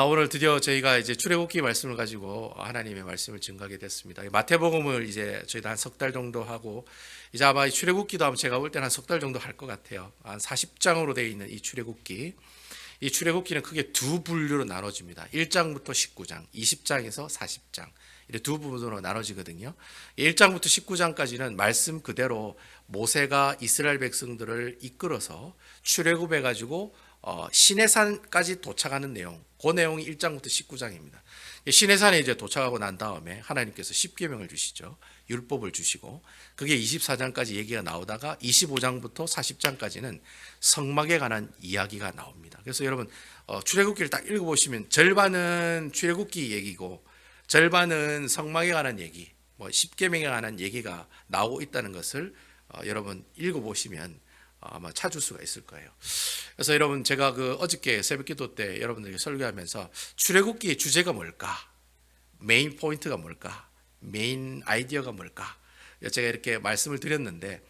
오늘 드디어 저희가 이제 출애굽기 말씀을 가지고 하나님의 말씀을 증거하게 됐습니다. 마태복음을 이제 저희도 한 석 달 정도 하고, 이제 아마 이 출애굽기도 아마 제가 볼 때는 한 석 달 정도 할 것 같아요. 한 40장으로 되어 있는 이 출애굽기. 이 출애굽기는 크게 두 분류로 나눠집니다. 1장부터 19장, 20장에서 40장. 이렇게 두 부분으로 나눠지거든요. 1장부터 19장까지는 말씀 그대로 모세가 이스라엘 백성들을 이끌어서 출애굽해 가지고 시내산까지 도착하는 내용, 그 내용이 1장부터 19장입니다. 시내산에 이제 도착하고 난 다음에 하나님께서 십계명을 주시죠. 율법을 주시고, 그게 24장까지 얘기가 나오다가 25장부터 40장까지는 성막에 관한 이야기가 나옵니다. 그래서 여러분 출애굽기를 딱 읽어보시면 절반은 출애굽기 얘기고 절반은 성막에 관한 얘기, 십계명에 관한 얘기가 나오고 있다는 것을 여러분 읽어보시면 아마 찾을 수가 있을 거예요. 그래서 여러분 제가 어저께 새벽기도 때 여러분들에게 설교하면서 출애굽기의 주제가 뭘까, 메인 포인트가 뭘까, 메인 아이디어가 뭘까, 제가 이렇게 말씀을 드렸는데,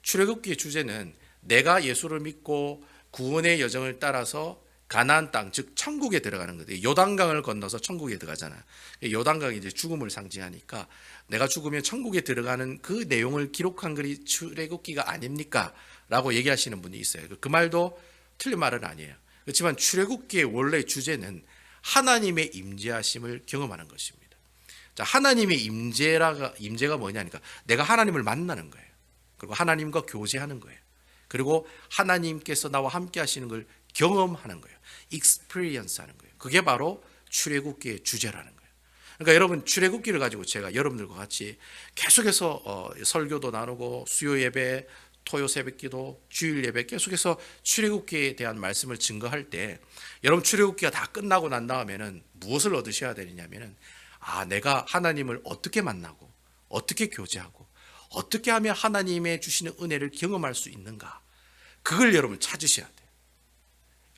출애굽기의 주제는 내가 예수를 믿고 구원의 여정을 따라서 가나안 땅, 즉 천국에 들어가는 거예요. 요단강을 건너서 천국에 들어가잖아요. 요단강이 이제 죽음을 상징하니까 내가 죽으면 천국에 들어가는 그 내용을 기록한 글이 출애굽기가 아닙니까? 라고 얘기하시는 분이 있어요. 그 말도 틀린 말은 아니에요. 그렇지만 출애굽기의 원래 주제는 하나님의 임재하심을 경험하는 것입니다. 자, 하나님의 임재가 뭐냐니까 내가 하나님을 만나는 거예요. 그리고 하나님과 교제하는 거예요. 그리고 하나님께서 나와 함께 하시는 걸 경험하는 거예요. experience 하는 거예요. 그게 바로 출애굽기의 주제라는 거예요. 그러니까 여러분 출애굽기를 가지고 제가 여러분들과 같이 계속해서 설교도 나누고 수요 예배, 토요 새벽기도, 주일 예배 계속해서 출애굽기에 대한 말씀을 증거할 때, 여러분 출애굽기가 다 끝나고 난 다음에는 무엇을 얻으셔야 되느냐면은 내가 하나님을 어떻게 만나고 어떻게 교제하고 어떻게 하면 하나님의 주시는 은혜를 경험할 수 있는가, 그걸 여러분 찾으셔야 돼요.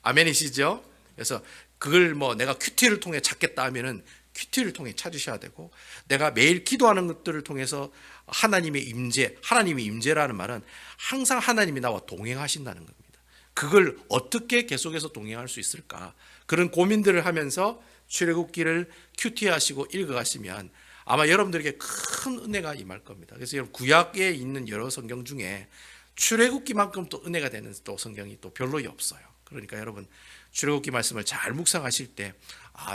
아멘이시죠? 그래서 그걸 내가 큐티를 통해 찾겠다 하면은 큐티를 통해 찾으셔야 되고, 내가 매일 기도하는 것들을 통해서 하나님의 임재라는 말은 항상 하나님이 나와 동행하신다는 겁니다. 그걸 어떻게 계속해서 동행할 수 있을까, 그런 고민들을 하면서 출애굽기를 큐티하시고 읽어가시면 아마 여러분들에게 큰 은혜가 임할 겁니다. 그래서 여러분 구약에 있는 여러 성경 중에 출애굽기만큼 또 은혜가 되는 또 성경이 또 별로 없어요. 그러니까 여러분 출애굽기 말씀을 잘 묵상하실 때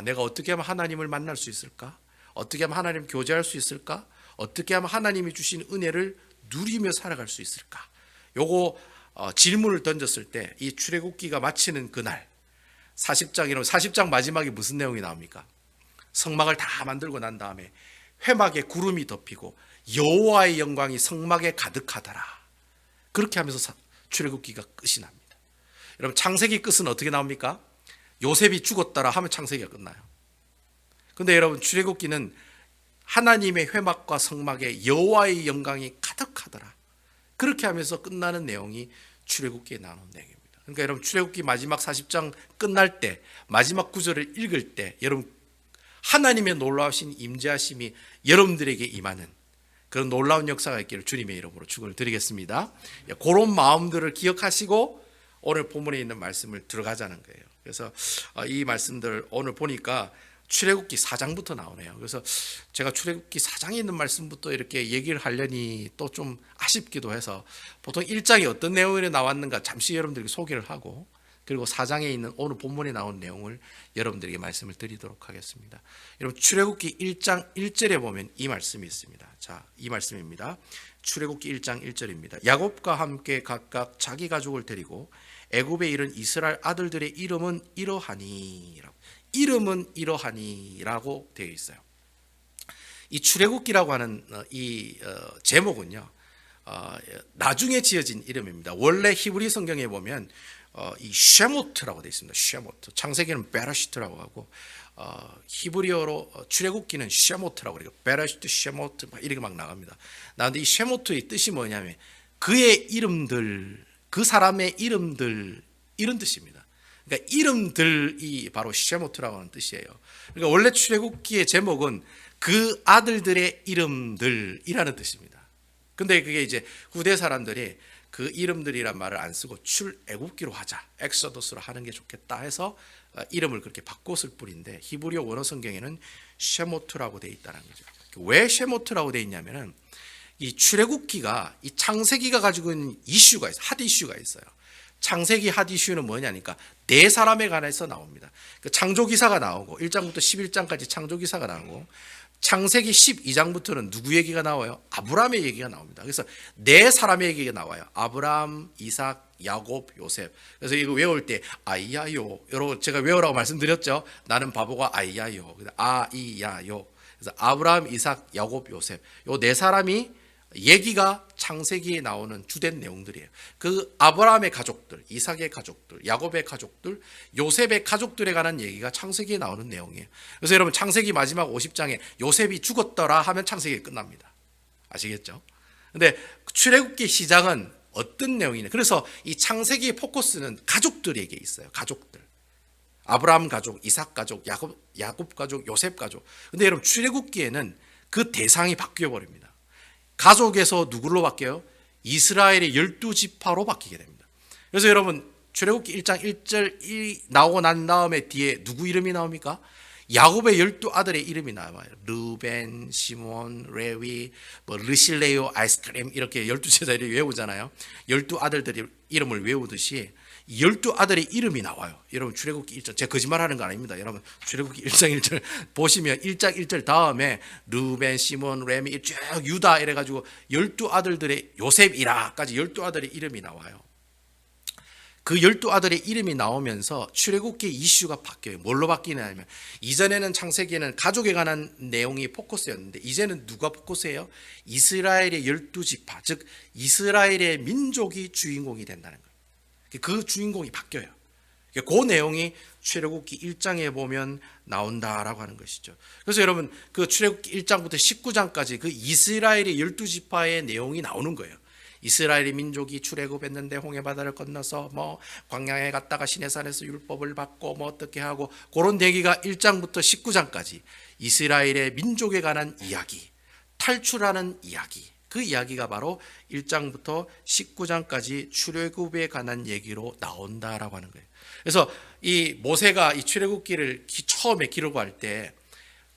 내가 어떻게 하면 하나님을 만날 수 있을까? 어떻게 하면 하나님 교제할 수 있을까? 어떻게 하면 하나님이 주신 은혜를 누리며 살아갈 수 있을까? 요거 질문을 던졌을 때 이 출애굽기가 마치는 그날 40장이라면 40장 마지막에 무슨 내용이 나옵니까? 성막을 다 만들고 난 다음에 회막에 구름이 덮이고 여호와의 영광이 성막에 가득하더라. 그렇게 하면서 출애굽기가 끝이 납니다. 여러분 창세기 끝은 어떻게 나옵니까? 요셉이 죽었더라 하면 창세기가 끝나요. 근데 여러분 출애굽기는 하나님의 회막과 성막에 여호와의 영광이 가득하더라, 그렇게 하면서 끝나는 내용이 출애굽기에 나오는 내용입니다. 그러니까 여러분 출애굽기 마지막 40장 끝날 때 마지막 구절을 읽을 때 여러분 하나님의 놀라우신 임재하심이 여러분들에게 임하는 그런 놀라운 역사가 있기를 주님의 이름으로 축원을 드리겠습니다. 그런 마음들을 기억하시고 오늘 본문에 있는 말씀을 들어가자는 거예요. 그래서 이 말씀들 오늘 보니까 출애굽기 4장부터 나오네요. 그래서 제가 출애굽기 4장에 있는 말씀부터 이렇게 얘기를 하려니 또 좀 아쉽기도 해서 보통 1장에 어떤 내용이 나왔는가 잠시 여러분들에게 소개를 하고, 그리고 4장에 있는 오늘 본문에 나온 내용을 여러분들에게 말씀을 드리도록 하겠습니다. 여러분 출애굽기 1장 1절에 보면 이 말씀이 있습니다. 자, 이 말씀입니다. 출애굽기 1장 1절입니다. 야곱과 함께 각각 자기 가족을 데리고 애굽에 이른 이스라엘 아들들의 이름은 이러하니라고 되어 있어요. 이 출애굽기라고 하는 이 제목은요, 나중에 지어진 이름입니다. 원래 히브리 성경에 보면 이 쉐모트라고 되어 있습니다. 쉐모트. 창세기는 베라시트라고 하고 히브리어로 출애굽기는 쉐모트라고 그래요. 베라시트, 쉐모트 이렇게 막 나갑니다. 나는데 이 쉐모트의 뜻이 뭐냐면 그의 이름들, 그 사람의 이름들, 이런 뜻입니다. 그러니까 이름들이 바로 쉐모트라고 하는 뜻이에요. 그러니까 원래 출애굽기의 제목은 그 아들들의 이름들이라는 뜻입니다. 근데 그게 이제 후대 사람들이 그 이름들이란 말을 안 쓰고 출애굽기로 하자, 엑소더스로 하는 게 좋겠다 해서 이름을 그렇게 바꿨을 뿐인데 히브리어 원어 성경에는 쉐모트라고 돼 있다는 거죠. 왜 쉐모트라고 돼 있냐면은 이 출애굽기가 이 창세기가 가지고 있는 이슈가 있어요. 핫 이슈가 있어요. 창세기 핫 이슈는 뭐냐니까 네 사람에 관해서 나옵니다. 그 창조기사가 나오고 1장부터 11장까지 창조기사가 나오고 창세기 12장부터는 누구 얘기가 나와요? 아브라함의 얘기가 나옵니다. 그래서 네 사람의 얘기가 나와요. 아브라함, 이삭, 야곱, 요셉. 그래서 이거 외울 때 아이야요. 여러분 제가 외우라고 말씀드렸죠. 나는 바보가 아이야요. 아이야요. 그래서 아브라함, 이삭, 야곱, 요셉. 요 네 사람이 얘기가 창세기에 나오는 주된 내용들이에요. 그 아브라함의 가족들, 이삭의 가족들, 야곱의 가족들, 요셉의 가족들에 관한 얘기가 창세기에 나오는 내용이에요. 그래서 여러분 창세기 마지막 50장에 요셉이 죽었더라 하면 창세기 끝납니다. 아시겠죠? 근데 출애굽기 시작은 어떤 내용이냐? 그래서 이 창세기의 포커스는 가족들에게 있어요. 가족들. 아브라함 가족, 이삭 가족, 야곱 가족, 요셉 가족. 근데 여러분 출애굽기에는 그 대상이 바뀌어 버립니다. 가족에서 누구로 바뀌어요? 이스라엘의 12지파로 바뀌게 됩니다. 그래서 여러분 출애굽기 1장 1절 나오고 난 다음에 뒤에 누구 이름이 나옵니까? 야곱의 12아들의 이름이 나와요. 르벤, 시몬, 레위, 르실레오, 아이스크림 이렇게 12제자들이 외우잖아요. 12아들들의 이름을 외우듯이 12아들의 이름이 나와요. 여러분 출애굽기 1장 제가 거짓말하는 거 아닙니다. 여러분 출애굽기 1장 1절 보시면 1장 1절 다음에 르벤, 시몬, 레미 쭉 유다 이래가지고 12아들들의 요셉이라까지 12아들의 이름이 나와요. 그 12아들의 이름이 나오면서 출애굽기 이슈가 바뀌어요. 뭘로 바뀌냐면 이전에는 창세기에는 가족에 관한 내용이 포커스였는데 이제는 누가 포커스예요? 이스라엘의 12지파 즉 이스라엘의 민족이 주인공이 된다는 거예요. 그 주인공이 바뀌어요. 그 내용이 출애굽기 1장에 보면 나온다라고 하는 것이죠. 그래서 여러분 그 출애굽기 1장부터 19장까지 그 이스라엘의 12지파의 내용이 나오는 거예요. 이스라엘의 민족이 출애굽했는데 홍해 바다를 건너서 뭐 광야에 갔다가 시내산에서 율법을 받고 뭐 어떻게 하고 그런 얘기가 1장부터 19장까지 이스라엘의 민족에 관한 이야기, 탈출하는 이야기. 그 이야기가 바로 1장부터 19장까지 출애굽에 관한 얘기로 나온다라고 하는 거예요. 그래서 이 모세가 이 출애굽기를 처음에 기록할 때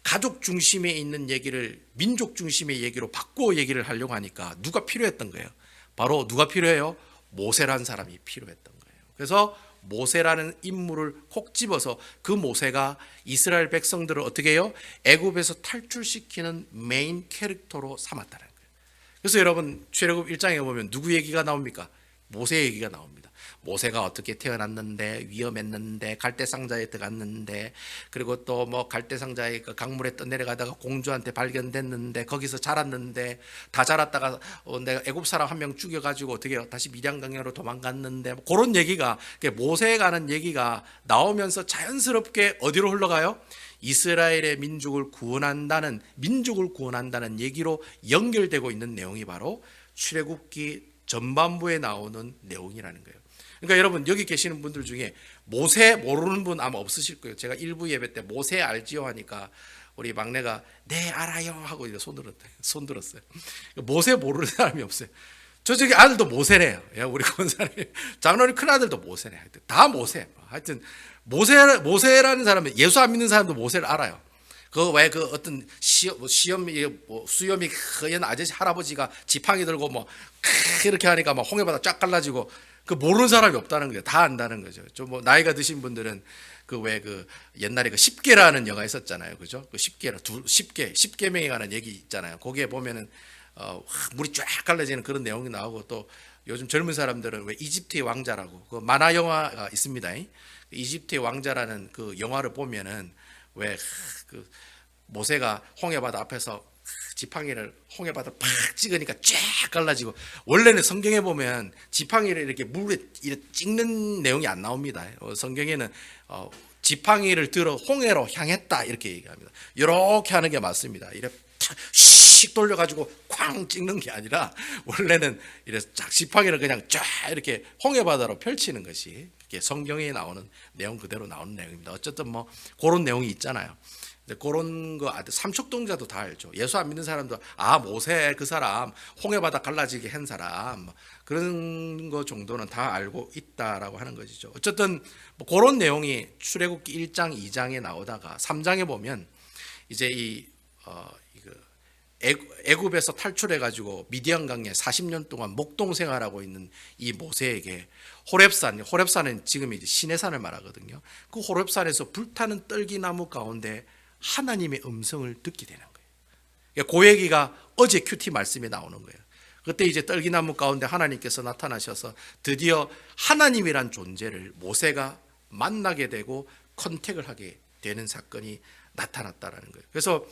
가족 중심에 있는 얘기를 민족 중심의 얘기로 바꾸어 얘기를 하려고 하니까 누가 필요했던 거예요? 바로 누가 필요해요? 모세라는 사람이 필요했던 거예요. 그래서 모세라는 인물을 콕 집어서 그 모세가 이스라엘 백성들을 어떻게 해요? 애굽에서 탈출시키는 메인 캐릭터로 삼았다는 거예요. 그래서 여러분 출애굽 1장에 보면 누구 얘기가 나옵니까? 모세 얘기가 나옵니다. 모세가 어떻게 태어났는데 위험했는데 갈대상자에 들어갔는데 그리고 또 뭐 갈대상자의 그 강물에 떠내려가다가 공주한테 발견됐는데 거기서 자랐는데 다 자랐다가 내가 애굽 사람 한 명 죽여가지고 어떻게 해요? 다시 미디안 강야로 도망갔는데 뭐 그런 얘기가 모세에 관한 얘기가 나오면서 자연스럽게 어디로 흘러가요? 이스라엘의 민족을 구원한다는 얘기로 연결되고 있는 내용이 바로 출애굽기 전반부에 나오는 내용이라는 거예요. 그러니까 여러분 여기 계시는 분들 중에 모세 모르는 분 아마 없으실 거예요. 제가 일부 예배 때 모세 알지요 하니까 우리 막내가 네 알아요 하고 손 들었어요. 모세 모르는 사람이 없어요. 저기 아들도 모세래요. 우리 권사님 장로님 큰 아들도 모세래. 다 모세. 하여튼 모세라는 사람은 예수 안 믿는 사람도 모세를 알아요. 그 왜 그 어떤 수염이 허연 아저씨 할아버지가 지팡이 들고 뭐 이렇게 하니까 막 홍해바다 쫙 갈라지고 그 모르는 사람이 없다는 거예요. 다 안다는 거죠. 좀 뭐 나이가 드신 분들은 그 왜 그 옛날에 그 십계라는 영화 있었잖아요, 그죠? 그 십계명에 관한 얘기 있잖아요. 거기에 보면은 물이 쫙 갈라지는 그런 내용이 나오고 또 요즘 젊은 사람들은 왜 이집트의 왕자라고 그 만화 영화가 있습니다. 이집트의 왕자라는 그 영화를 보면은 왜 그 모세가 홍해바다 앞에서 지팡이를 홍해바다 팍 찍으니까 쫙 갈라지고 원래는 성경에 보면 지팡이를 이렇게 물에 찍는 내용이 안 나옵니다. 성경에는 지팡이를 들어 홍해로 향했다 이렇게 얘기합니다. 이렇게 하는 게 맞습니다. 이렇게 씩 돌려가지고 쾅 찍는 게 아니라 원래는 이래서 지팡이를 그냥 쫙 이렇게 홍해바다로 펼치는 것이 성경에 나오는 내용 그대로 나오는 내용입니다. 어쨌든 뭐 그런 내용이 있잖아요. 그런 거 삼척동자도 다 알죠. 예수 안 믿는 사람도 모세 그 사람 홍해바다 갈라지게 한 사람 그런 거 정도는 다 알고 있다라고 하는 것이죠. 어쨌든 뭐 그런 내용이 출애굽기 1장 2장에 나오다가 3장에 보면 이제 애굽에서 탈출해 가지고 미디안 강에 40년 동안 목동 생활하고 있는 이 모세에게 호렙산은 지금 이제 시내산을 말하거든요. 그 호렙산에서 불타는 떨기나무 가운데 하나님의 음성을 듣게 되는 거예요. 그 얘기가 어제 큐티 말씀에 나오는 거예요. 그때 이제 떨기나무 가운데 하나님께서 나타나셔서 드디어 하나님이란 존재를 모세가 만나게 되고 컨택을 하게 되는 사건이 나타났다라는 거예요. 그래서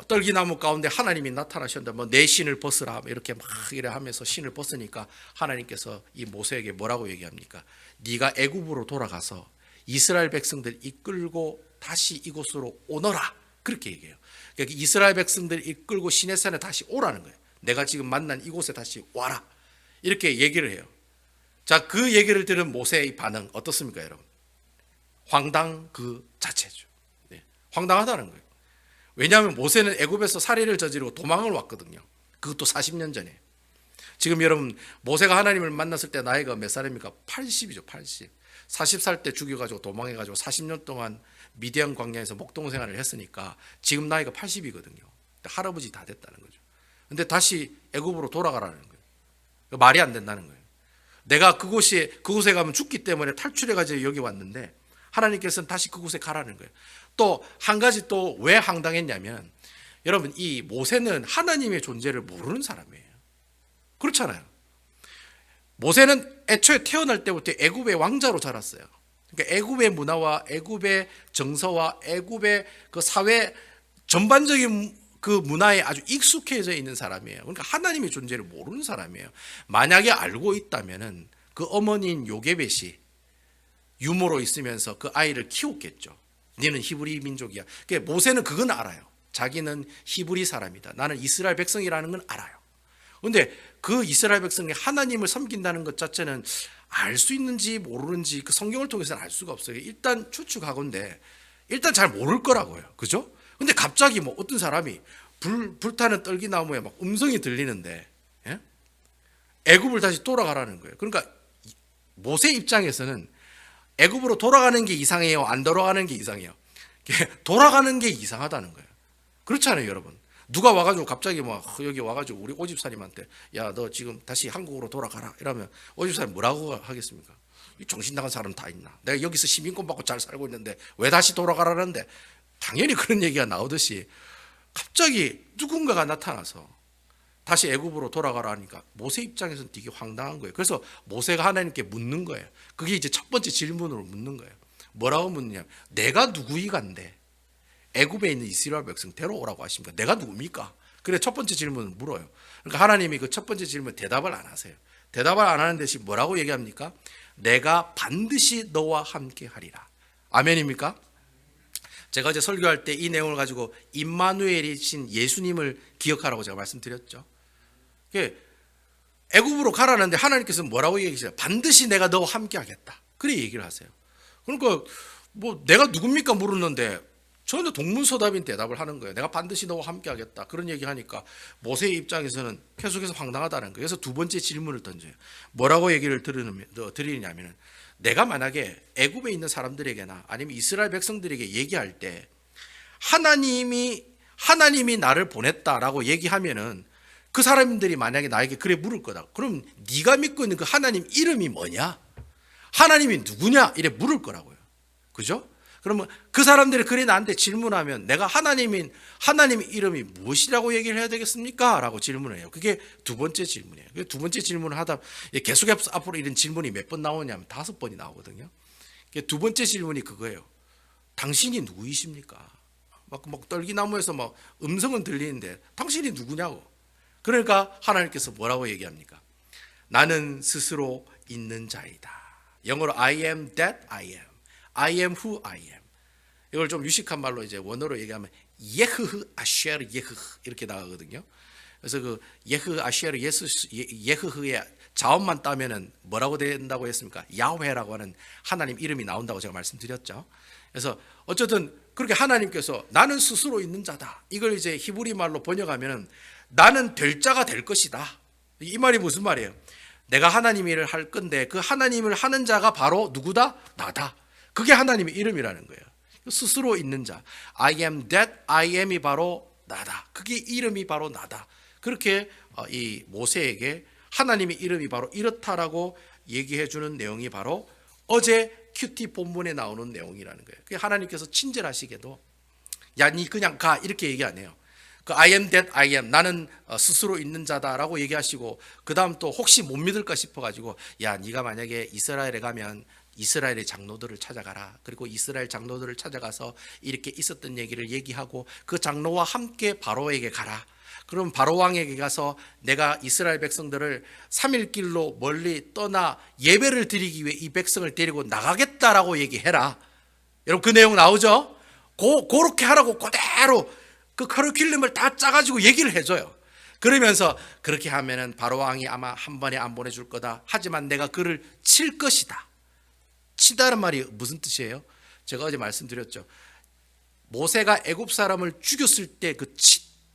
떨기나무 가운데 하나님이 나타나셨는데 내 신을 벗으라 이렇게 막 이래 하면서 신을 벗으니까 하나님께서 이 모세에게 뭐라고 얘기합니까? 네가 애굽으로 돌아가서 이스라엘 백성들 이끌고 다시 이곳으로 오너라 그렇게 얘기해요. 그러니까 이스라엘 백성들 이끌고 시내산에 다시 오라는 거예요. 내가 지금 만난 이곳에 다시 와라 이렇게 얘기를 해요. 자, 그 얘기를 들은 모세의 반응 어떻습니까, 여러분? 황당 그 자체죠. 네, 황당하다는 거예요. 왜냐하면 모세는 애굽에서 살인을 저지르고 도망을 왔거든요. 그것도 40년 전에. 지금 여러분 모세가 하나님을 만났을 때 나이가 몇 살입니까? 80이죠. 80. 40살 때 죽여가지고 도망해가지고 40년 동안 미디안 광야에서 목동 생활을 했으니까 지금 나이가 80이거든요. 할아버지 다 됐다는 거죠. 근데 다시 애굽으로 돌아가라는 거예요. 말이 안 된다는 거예요. 내가 그곳에 가면 죽기 때문에 탈출해가지고 여기 왔는데 하나님께서는 다시 그곳에 가라는 거예요. 또 한 가지 또 왜 황당했냐면 여러분 이 모세는 하나님의 존재를 모르는 사람이에요. 그렇잖아요. 모세는 애초에 태어날 때부터 애굽의 왕자로 자랐어요. 그러니까 애굽의 문화와 애굽의 정서와 애굽의 그 사회 전반적인 그 문화에 아주 익숙해져 있는 사람이에요. 그러니까 하나님의 존재를 모르는 사람이에요. 만약에 알고 있다면은 그 어머니인 요게벳이 유모로 있으면서 그 아이를 키웠겠죠. 너는 히브리 민족이야. 그러니까 모세는 그건 알아요. 자기는 히브리 사람이다. 나는 이스라엘 백성이라는 건 알아요. 그런데 그 이스라엘 백성이 하나님을 섬긴다는 것 자체는 알 수 있는지 모르는지 그 성경을 통해서는 알 수가 없어요. 일단 추측하건대 일단 잘 모를 거라고요. 그죠? 근데 갑자기 뭐 어떤 사람이 불타는 떨기나무에 막 음성이 들리는데 애굽을 다시 돌아가라는 거예요. 그러니까 모세 입장에서는 애굽으로 돌아가는 게 이상해요? 안 돌아가는 게 이상해요? 돌아가는 게 이상하다는 거예요. 그렇잖아요, 여러분. 누가 와가지고 갑자기 막 여기 와가지고 우리 오집사님한테 야, 너 지금 다시 한국으로 돌아가라 이러면 오집사님 뭐라고 하겠습니까? 정신 나간 사람 다 있나? 내가 여기서 시민권 받고 잘 살고 있는데 왜 다시 돌아가라는데? 당연히 그런 얘기가 나오듯이 갑자기 누군가가 나타나서 다시 애굽으로 돌아가라 하니까 모세 입장에서는 되게 황당한 거예요. 그래서 모세가 하나님께 묻는 거예요. 그게 이제 첫 번째 질문으로 묻는 거예요. 뭐라고 묻느냐? 내가 누구이간데 애굽에 있는 이스라엘 백성 데려오라고 하십니까? 내가 누굽니까? 그래 첫 번째 질문을 물어요. 그러니까 하나님이 그 첫 번째 질문 대답을 안 하세요. 대답을 안 하는 대신 뭐라고 얘기합니까? 내가 반드시 너와 함께 하리라. 아멘입니까? 제가 어제 설교할 때 이 내용을 가지고 임마누엘이신 예수님을 기억하라고 제가 말씀드렸죠. 애굽으로 가라는데 하나님께서는 뭐라고 얘기하세요? 반드시 내가 너와 함께 하겠다. 그래 얘기를 하세요. 그러니까 뭐 내가 누굽니까 물었는데 전혀 동문서답인 대답을 하는 거예요. 내가 반드시 너와 함께 하겠다. 그런 얘기하니까 모세의 입장에서는 계속해서 황당하다는 거예요. 그래서 두 번째 질문을 던져요. 뭐라고 얘기를 드리냐면 내가 만약에 애굽에 있는 사람들에게나 아니면 이스라엘 백성들에게 얘기할 때 하나님이 나를 보냈다라고 얘기하면은 그 사람들이 만약에 나에게 그래 물을 거다. 그럼 네가 믿고 있는 그 하나님 이름이 뭐냐? 하나님이 누구냐? 이래 물을 거라고요. 그죠? 그러면 그 사람들이 그래 나한테 질문하면 내가 하나님 이름이 무엇이라고 얘기를 해야 되겠습니까? 라고 질문을 해요. 그게 두 번째 질문이에요. 두 번째 질문을 하다 계속해서 앞으로 이런 질문이 몇 번 나오냐면 5번이 나오거든요. 두 번째 질문이 그거예요. 당신이 누구이십니까? 막 떨기나무에서 막 음성은 들리는데 당신이 누구냐고. 그러니까 하나님께서 뭐라고 얘기합니까? 나는 스스로 있는 자이다. 영어로 I am that I am. I am who I am. 이걸 좀 유식한 말로 이제 원어로 얘기하면 예흐흐 아쉐르 예흐흐 이렇게 나가거든요. 그래서 그 예흐 아쉐르 예흐흐의 자원만 따면은 뭐라고 된다고 했습니까? 야훼라고 하는 하나님 이름이 나온다고 제가 말씀드렸죠. 그래서 어쨌든 그렇게 하나님께서 나는 스스로 있는 자다. 이걸 이제 히브리 말로 번역하면은 나는 될 자가 될 것이다. 이 말이 무슨 말이에요? 내가 하나님 일을 할 건데 그 하나님을 하는 자가 바로 누구다? 나다. 그게 하나님의 이름이라는 거예요. 스스로 있는 자. I am that I am이 바로 나다. 그게 이름이 바로 나다. 그렇게 이 모세에게 하나님의 이름이 바로 이렇다라고 얘기해 주는 내용이 바로 어제 큐티 본문에 나오는 내용이라는 거예요. 하나님께서 친절하시게도 야, 니 그냥 가 이렇게 얘기 안 해요. 그 I am that I am, 나는 스스로 있는 자다라고 얘기하시고 그 다음 또 혹시 못 믿을까 싶어가지고 야, 네가 만약에 이스라엘에 가면 이스라엘의 장로들을 찾아가라. 그리고 이스라엘 장로들을 찾아가서 이렇게 있었던 얘기를 얘기하고 그 장로와 함께 바로에게 가라. 그럼 바로 왕에게 가서 내가 이스라엘 백성들을 3일 길로 멀리 떠나 예배를 드리기 위해 이 백성을 데리고 나가겠다라고 얘기해라. 여러분 그 내용 나오죠? 그렇게 하라고 그대로 그 커리큘럼을 다 짜가지고 얘기를 해줘요. 그러면서 그렇게 하면은 바로 왕이 아마 한 번에 안 보내줄 거다. 하지만 내가 그를 칠 것이다. 치다는 말이 무슨 뜻이에요? 제가 어제 말씀드렸죠. 모세가 애굽 사람을 죽였을 때 그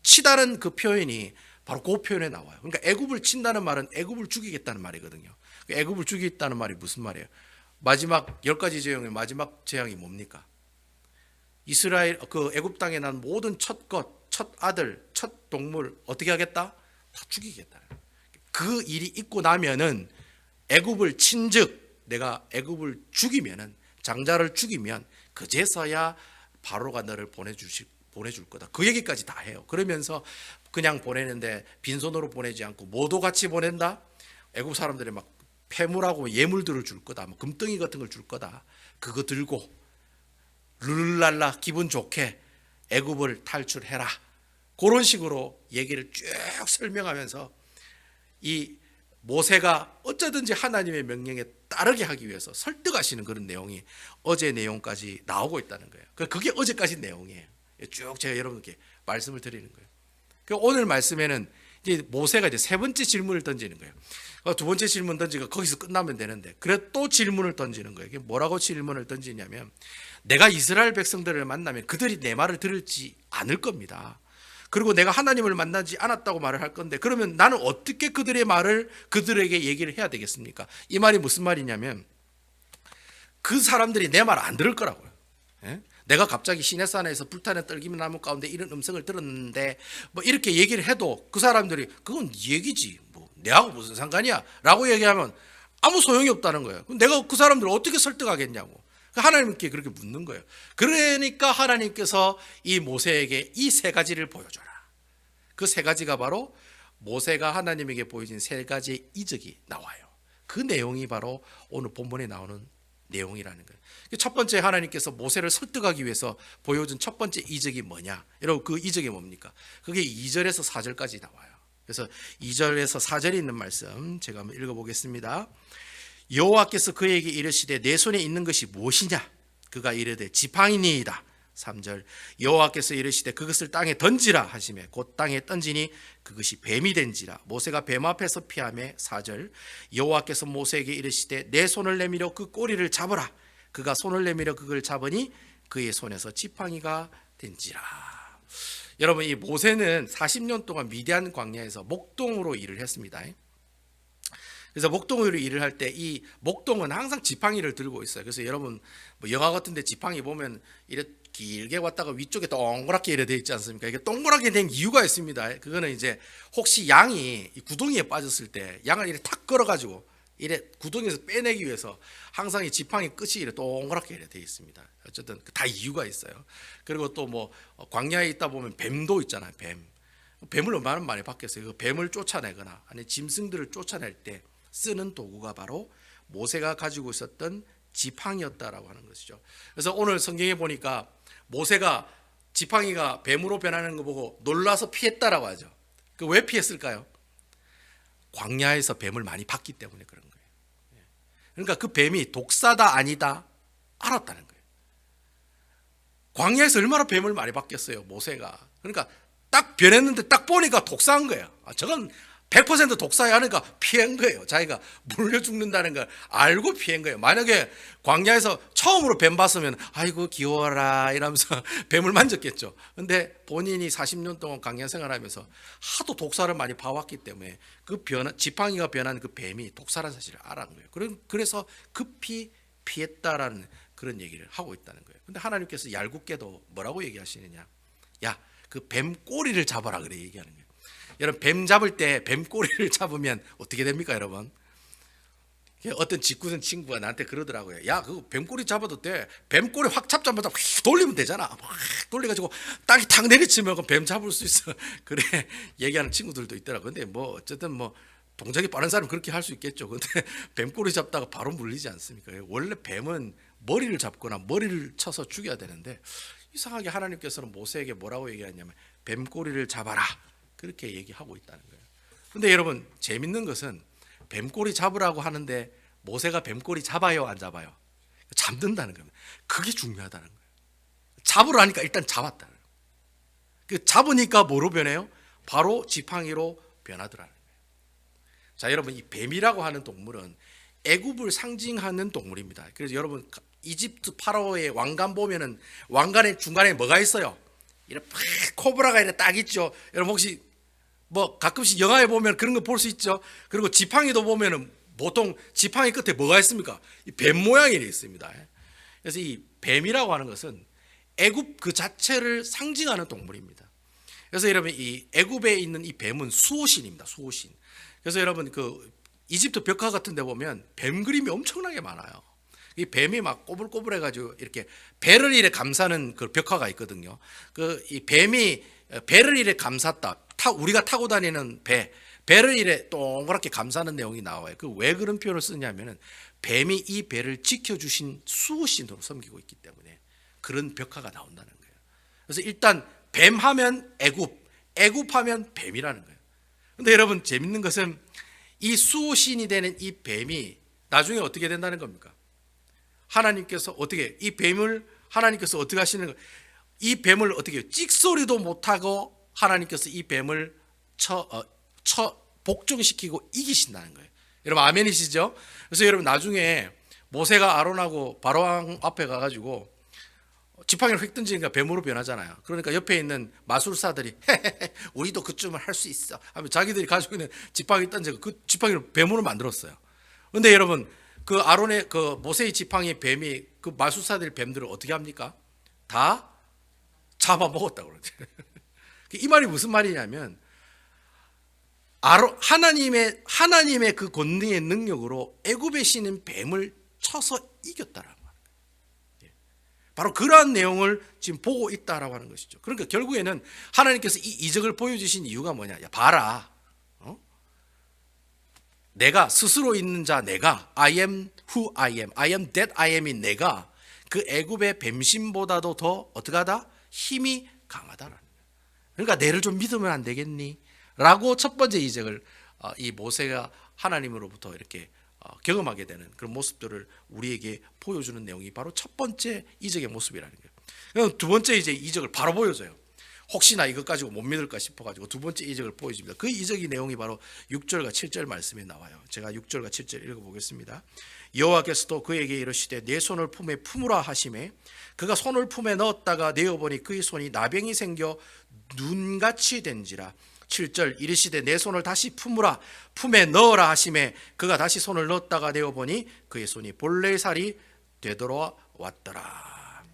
치다는 그 표현이 바로 그 표현에 나와요. 그러니까 애굽을 친다는 말은 애굽을 죽이겠다는 말이거든요. 애굽을 죽이겠다는 말이 무슨 말이에요? 마지막 10가지 재앙의 마지막 재앙이 뭡니까? 이스라엘 그 애굽 땅에 난 모든 첫 것, 첫 아들, 첫 동물 어떻게 하겠다? 다 죽이겠다. 그 일이 있고 나면은 애굽을 친즉 내가 애굽을 죽이면은 장자를 죽이면 그제서야 바로가 너를 보내줄 거다. 그 얘기까지 다 해요. 그러면서 그냥 보내는데 빈손으로 보내지 않고 모두 같이 보낸다. 애굽 사람들이 막 폐물하고 예물들을 줄 거다. 뭐 금덩이 같은 걸 줄 거다. 그거 들고 룰랄라 기분 좋게 애굽을 탈출해라. 그런 식으로 얘기를 쭉 설명하면서 이 모세가 어쩌든지 하나님의 명령에 따르게 하기 위해서 설득하시는 그런 내용이 어제 내용까지 나오고 있다는 거예요. 그게 어제까지 내용이에요. 쭉 제가 여러분께 말씀을 드리는 거예요. 오늘 말씀에는 이제 모세가 이제 세 번째 질문을 던지는 거예요. 두 번째 질문 던지고 거기서 끝나면 되는데 그래 또 질문을 던지는 거예요. 이게 뭐라고 질문을 던지냐면 내가 이스라엘 백성들을 만나면 그들이 내 말을 들을지 않을 겁니다. 그리고 내가 하나님을 만나지 않았다고 말을 할 건데 그러면 나는 어떻게 그들의 말을 그들에게 얘기를 해야 되겠습니까? 이 말이 무슨 말이냐면 그 사람들이 내 말 안 들을 거라고요. 예? 내가 갑자기 시내산에서 불타는 떨기나무 가운데 이런 음성을 들었는데 뭐 이렇게 얘기를 해도 그 사람들이 그건 얘기지 뭐 내하고 무슨 상관이야 라고 얘기하면 아무 소용이 없다는 거예요. 내가 그 사람들을 어떻게 설득하겠냐고 하나님께 그렇게 묻는 거예요. 그러니까 하나님께서 이 모세에게 이 세 가지를 보여줘라. 그 세 가지가 바로 모세가 하나님에게 보여준 세 가지의 이적이 나와요. 그 내용이 바로 오늘 본문에 나오는 내용이라는 거예요. 첫 번째 하나님께서 모세를 설득하기 위해서 보여준 첫 번째 이적이 뭐냐? 여러분 그 이적이 뭡니까? 그게 2절에서 4절까지 나와요. 그래서 2절에서 4절에 있는 말씀 제가 한번 읽어보겠습니다. 여호와께서 그에게 이르시되 내 손에 있는 것이 무엇이냐? 그가 이르되 지팡이니이다. 3절 여호와께서 이르시되 그것을 땅에 던지라 하시매 곧 땅에 던지니 그것이 뱀이 된지라. 모세가 뱀 앞에서 피하매 4절 여호와께서 모세에게 이르시되 내 손을 내밀어 그 꼬리를 잡으라. 그가 손을 내밀어 그걸 잡으니 그의 손에서 지팡이가 된지라. 여러분 이 모세는 40년 동안 미디안 광야에서 목동으로 일을 했습니다. 그래서 목동으로 일을 할 때 이 목동은 항상 지팡이를 들고 있어요. 그래서 여러분 뭐 영화 같은 데 지팡이 보면 이렇게 길게 왔다가 위쪽에 동그랗게 이래 돼 있지 않습니까? 이게 동그랗게 된 이유가 있습니다. 그거는 이제 혹시 양이 구덩이에 빠졌을 때 양을 이렇게 탁 걸어가지고 이래 구덩이에서 빼내기 위해서 항상 이 지팡이 끝이 이래 동그랗게 이래 돼 있습니다. 어쨌든 다 이유가 있어요. 그리고 또 뭐 광야에 있다 보면 뱀도 있잖아요. 뱀을 얼마나 많이 봤겠어요. 그 뱀을 쫓아내거나 아니 짐승들을 쫓아낼 때 쓰는 도구가 바로 모세가 가지고 있었던 지팡이였다라고 하는 것이죠. 그래서 오늘 성경에 보니까 모세가 지팡이가 뱀으로 변하는 거 보고 놀라서 피했다라고 하죠. 그 왜 피했을까요? 광야에서 뱀을 많이 봤기 때문에 그런 거예요. 그러니까 그 뱀이 독사다 아니다 알았다는 거예요. 광야에서 얼마나 뱀을 많이 봤겠어요, 모세가. 그러니까 딱 변했는데 딱 보니까 독사한 거예요. 저건 100% 독사야 하니까 피한 거예요. 자기가 물려 죽는다는 걸 알고 피한 거예요. 만약에 광야에서 처음으로 뱀 봤으면 아이고 귀여워라 이러면서 뱀을 만졌겠죠. 근데 본인이 40년 동안 광야 생활하면서 하도 독사를 많이 봐왔기 때문에 그 지팡이가 변한 그 뱀이 독사라는 사실을 알은 거예요. 그래서 급히 피했다라는 그런 얘기를 하고 있다는 거예요. 근데 하나님께서 얄궂게도 뭐라고 얘기하시느냐? 야, 그 뱀 꼬리를 잡아라 그래 얘기하는 거예요. 여러분 뱀 잡을 때 뱀 꼬리를 잡으면 어떻게 됩니까, 여러분? 어떤 짓궂은 친구가 나한테 그러더라고요. 야, 그 뱀 꼬리 잡아도 돼. 뱀 꼬리 확 잡자마자 확 돌리면 되잖아. 확 돌려가지고 땅에 탁 내리치면 뱀 잡을 수 있어. 그래 얘기하는 친구들도 있더라고. 근데 뭐 어쨌든 뭐 동작이 빠른 사람은 그렇게 할 수 있겠죠. 근데 뱀 꼬리 잡다가 바로 물리지 않습니까? 원래 뱀은 머리를 잡거나 머리를 쳐서 죽여야 되는데 이상하게 하나님께서는 모세에게 뭐라고 얘기하냐면 뱀 꼬리를 잡아라. 그렇게 얘기하고 있다는 거예요. 근데 여러분 재밌는 것은 뱀꼬리 잡으라고 하는데 모세가 뱀꼬리 잡아요 안 잡아요? 잡는다는 겁니다. 그게 중요하다는 거예요. 잡으라 하니까 일단 잡았다는 거예요. 그 잡으니까 뭐로 변해요? 바로 지팡이로 변하더라는 거예요. 자, 여러분 이 뱀이라고 하는 동물은 애굽을 상징하는 동물입니다. 그래서 여러분 이집트 파라오의 왕관 보면은 왕관의 중간에 뭐가 있어요? 이렇게 코브라가 이렇게 딱 있죠. 여러분 혹시 뭐 가끔씩 영화에 보면 그런 거 볼 수 있죠. 그리고 지팡이도 보면은 보통 지팡이 끝에 뭐가 있습니까? 이 뱀 모양이 있습니다. 그래서 이 뱀이라고 하는 것은 애굽 그 자체를 상징하는 동물입니다. 그래서 여러분 이 애굽에 있는 이 뱀은 수호신입니다. 수호신. 그래서 여러분 그 이집트 벽화 같은 데 보면 뱀 그림이 엄청나게 많아요. 이 뱀이 막 꼬불꼬불해 가지고 이렇게 배를 이래 감싸는 그 벽화가 있거든요. 그 이 뱀이 배를 이래 감쌌다. 우리가 타고 다니는 배를 이래 동그랗게 감싸는 내용이 나와요. 그 왜 그런 표현을 쓰냐면은 뱀이 이 배를 지켜주신 수호신으로 섬기고 있기 때문에 그런 벽화가 나온다는 거예요. 그래서 일단 뱀하면 애굽하면 뱀이라는 거예요. 근데 여러분 재밌는 것은 이 수호신이 되는 이 뱀이 나중에 어떻게 된다는 겁니까? 하나님께서 어떻게 이 뱀을 하나님께서 어떻게 하시는 거예요? 이 뱀을 어떻게 찍소리도 못하고 하나님께서 이 뱀을 복종시키고 이기신다는 거예요. 여러분 아멘이시죠? 그래서 여러분 나중에 모세가 아론하고 바로왕 앞에 가가지고 지팡이를 휙 던지니까 뱀으로 변하잖아요. 그러니까 옆에 있는 마술사들이 우리도 그쯤은 할 수 있어 하면 자기들이 가지고 있는 지팡이 던지고 그 지팡이를 뱀으로 만들었어요. 그런데 여러분 그 아론의 그 모세의 지팡이 뱀이 그 마술사들 뱀들을 어떻게 합니까? 다 잡아먹었다고 그러죠. 이 말이 무슨 말이냐면 하나님의 그 권능의 능력으로 애굽에 신은 뱀을 쳐서 이겼다라는 거예요. 바로 그러한 내용을 지금 보고 있다라고 하는 것이죠. 그러니까 결국에는 하나님께서 이 이적을 보여주신 이유가 뭐냐? 야, 봐라. 내가 스스로 있는 자 내가 I am who I am, I am that I am인 내가 그 애굽의 뱀신보다도 더 어떻게 하다? 힘이 강하다라는 거예요. 그러니까 내를 좀 믿으면 안 되겠니? 라고 첫 번째 이적을 이 모세가 하나님으로부터 이렇게 경험하게 되는 그런 모습들을 우리에게 보여주는 내용이 바로 첫 번째 이적의 모습이라는 거예요. 두 번째 이제 이적을 바로 보여줘요. 혹시나 이것 가지고 못 믿을까 싶어가지고 두 번째 이적을 보여줍니다. 그 이적의 내용이 바로 6절과 7절 말씀에 나와요. 제가 6절과 7절 읽어보겠습니다. 여호와께서도 그에게 이르시되 내 손을 품에 품으라 하시매 그가 손을 품에 넣었다가 내어보니 그의 손이 나병이 생겨 눈같이 된지라. 7절 이르시되 내 손을 다시 품에 넣어라 하시매 그가 다시 손을 넣었다가 내어보니 그의 손이 본래 살이 되돌아왔더라.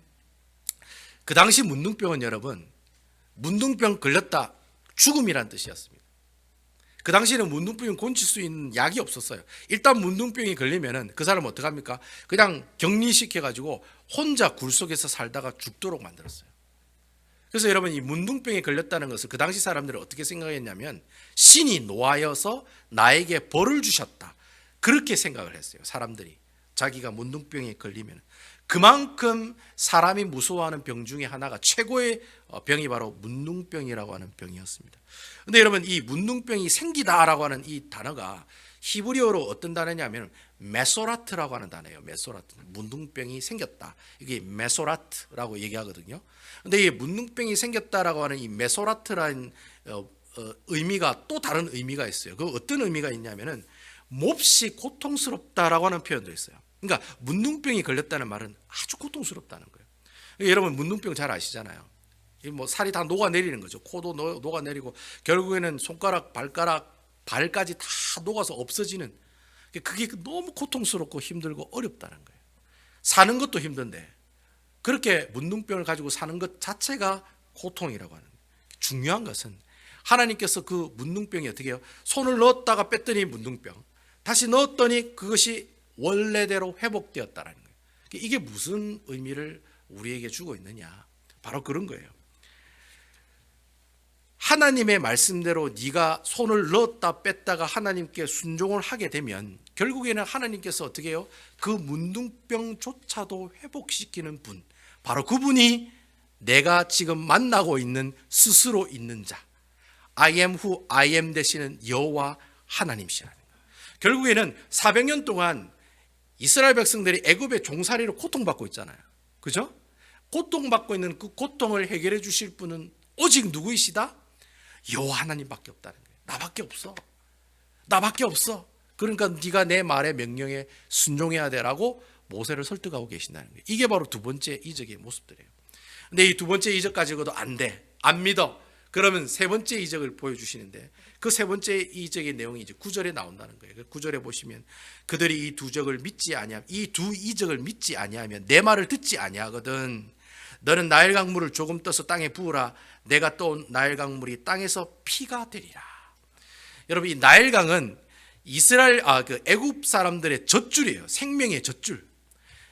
그 당시 문둥병은 여러분 문둥병 걸렸다 죽음이란 뜻이었습니다. 그 당시에는 문둥병을 고칠 수 있는 약이 없었어요. 일단 문둥병이 걸리면은 그 사람은 어떡합니까? 그냥 격리시켜가지고 혼자 굴 속에서 살다가 죽도록 만들었어요. 그래서 여러분 이 문둥병에 걸렸다는 것을 그 당시 사람들은 어떻게 생각했냐면 신이 노하여서 나에게 벌을 주셨다. 그렇게 생각을 했어요. 사람들이 자기가 문둥병에 걸리면 그만큼 사람이 무서워하는 병 중에 하나가 최고의 병이 바로 문둥병이라고 하는 병이었습니다. 그런데 여러분 이 문둥병이 생기다라고 하는 이 단어가 히브리어로 어떤 단어냐면 메소라트라고 하는 단어예요. 메소라트. 문둥병이 생겼다. 이게 메소라트라고 얘기하거든요. 그런데 이 문둥병이 생겼다라고 하는 이 메소라트라는 의미가 또 다른 의미가 있어요. 그 어떤 의미가 있냐면은 몹시 고통스럽다라고 하는 표현도 있어요. 그러니까 문둥병이 걸렸다는 말은 아주 고통스럽다는 거예요. 여러분 문둥병 잘 아시잖아요. 뭐 살이 다 녹아내리는 거죠. 코도 녹아내리고 결국에는 손가락, 발가락, 발까지 다 녹아서 없어지는, 그게 너무 고통스럽고 힘들고 어렵다는 거예요. 사는 것도 힘든데 그렇게 문둥병을 가지고 사는 것 자체가 고통이라고 하는 거예요. 중요한 것은 하나님께서 그 문둥병이 어떻게 해요? 손을 넣었다가 뺐더니 문둥병, 다시 넣었더니 그것이 원래대로 회복되었다는 거예요. 이게 무슨 의미를 우리에게 주고 있느냐? 바로 그런 거예요. 하나님의 말씀대로 네가 손을 넣었다 뺐다가 하나님께 순종을 하게 되면 결국에는 하나님께서 어떻게 해요? 그 문둥병조차도 회복시키는 분, 바로 그분이 내가 지금 만나고 있는 스스로 있는 자, I am who I am 되시는 여호와 하나님이시라는 거예요. 결국에는 400년 동안 이스라엘 백성들이 애굽의 종살이로 고통받고 있잖아요. 그죠? 고통받고 있는 그 고통을 해결해 주실 분은 오직 누구이시다? 여호와 하나님밖에 없다는 거예요. 나밖에 없어. 나밖에 없어. 그러니까 네가 내 말에 명령에 순종해야 되라고 모세를 설득하고 계신다는 거예요. 이게 바로 두 번째 이적의 모습들이에요. 근데 이 두 번째 이적 가지고도 안 돼, 안 믿어, 그러면 세 번째 이적을 보여주시는데 그 세 번째 이적의 내용이 이제 9절에 나온다는 거예요. 9절에 보시면 그들이 이 두 이적을 믿지 아니하면 내 말을 듣지 아니하거든. 너는 나일 강물을 조금 떠서 땅에 부으라. 내가 떠온 나일 강물이 땅에서 피가 되리라. 여러분, 이 나일 강은 애굽 사람들의 젖줄이에요. 생명의 젖줄.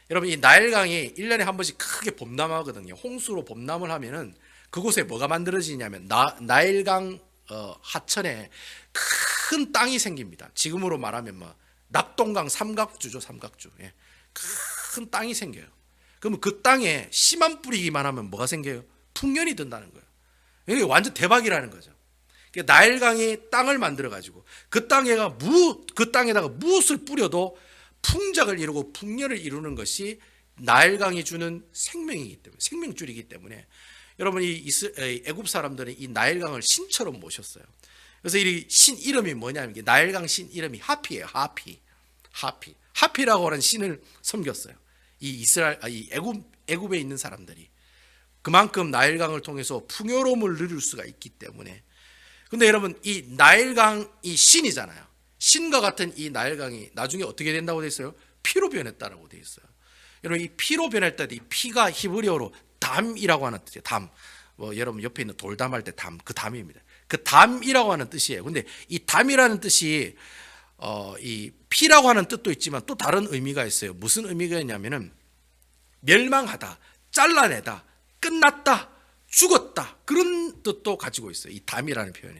여러분, 이 나일 강이 1년에 한 번씩 크게 범람하거든요. 홍수로 범람을 하면은 그곳에 뭐가 만들어지냐면 나일 강 하천에 큰 땅이 생깁니다. 지금으로 말하면 뭐 낙동강 삼각주죠, 삼각주. 예. 큰 땅이 생겨요. 그러면 그 땅에 씨만 뿌리기만 하면 뭐가 생겨요? 풍년이 든다는 거예요. 이게 완전 대박이라는 거죠. 나일강이 땅을 만들어 가지고 그 땅에다가 무엇을 뿌려도 풍작을 이루고 풍년을 이루는 것이 나일강이 주는 생명이기 때문에, 생명줄이기 때문에 여러분, 이 애굽 사람들은 이 나일강을 신처럼 모셨어요. 그래서 이 신 이름이 뭐냐면 나일강 신 이름이 하피예요. 하피라고 하는 신을 섬겼어요. 이 애굽에 있는 사람들이 그만큼 나일강을 통해서 풍요로움을 누릴 수가 있기 때문에. 근데 여러분, 이 나일강 이 신이잖아요. 신과 같은 이 나일강이 나중에 어떻게 된다고 되어 있어요? 피로 변했다라고 되어 있어요. 여러분, 이 피로 변할 때 이 피가 히브리어로 담이라고 하는 뜻이에요. 담. 여러분 옆에 있는 돌담 할 때 담, 그 담입니다. 그 담이라고 하는 뜻이에요. 근데 이 담이라는 뜻이 이 피라고 하는 뜻도 있지만 또 다른 의미가 있어요. 무슨 의미가 있냐면은 멸망하다, 잘라내다, 끝났다, 죽었다, 그런 뜻도 가지고 있어요. 이 담이라는 표현이.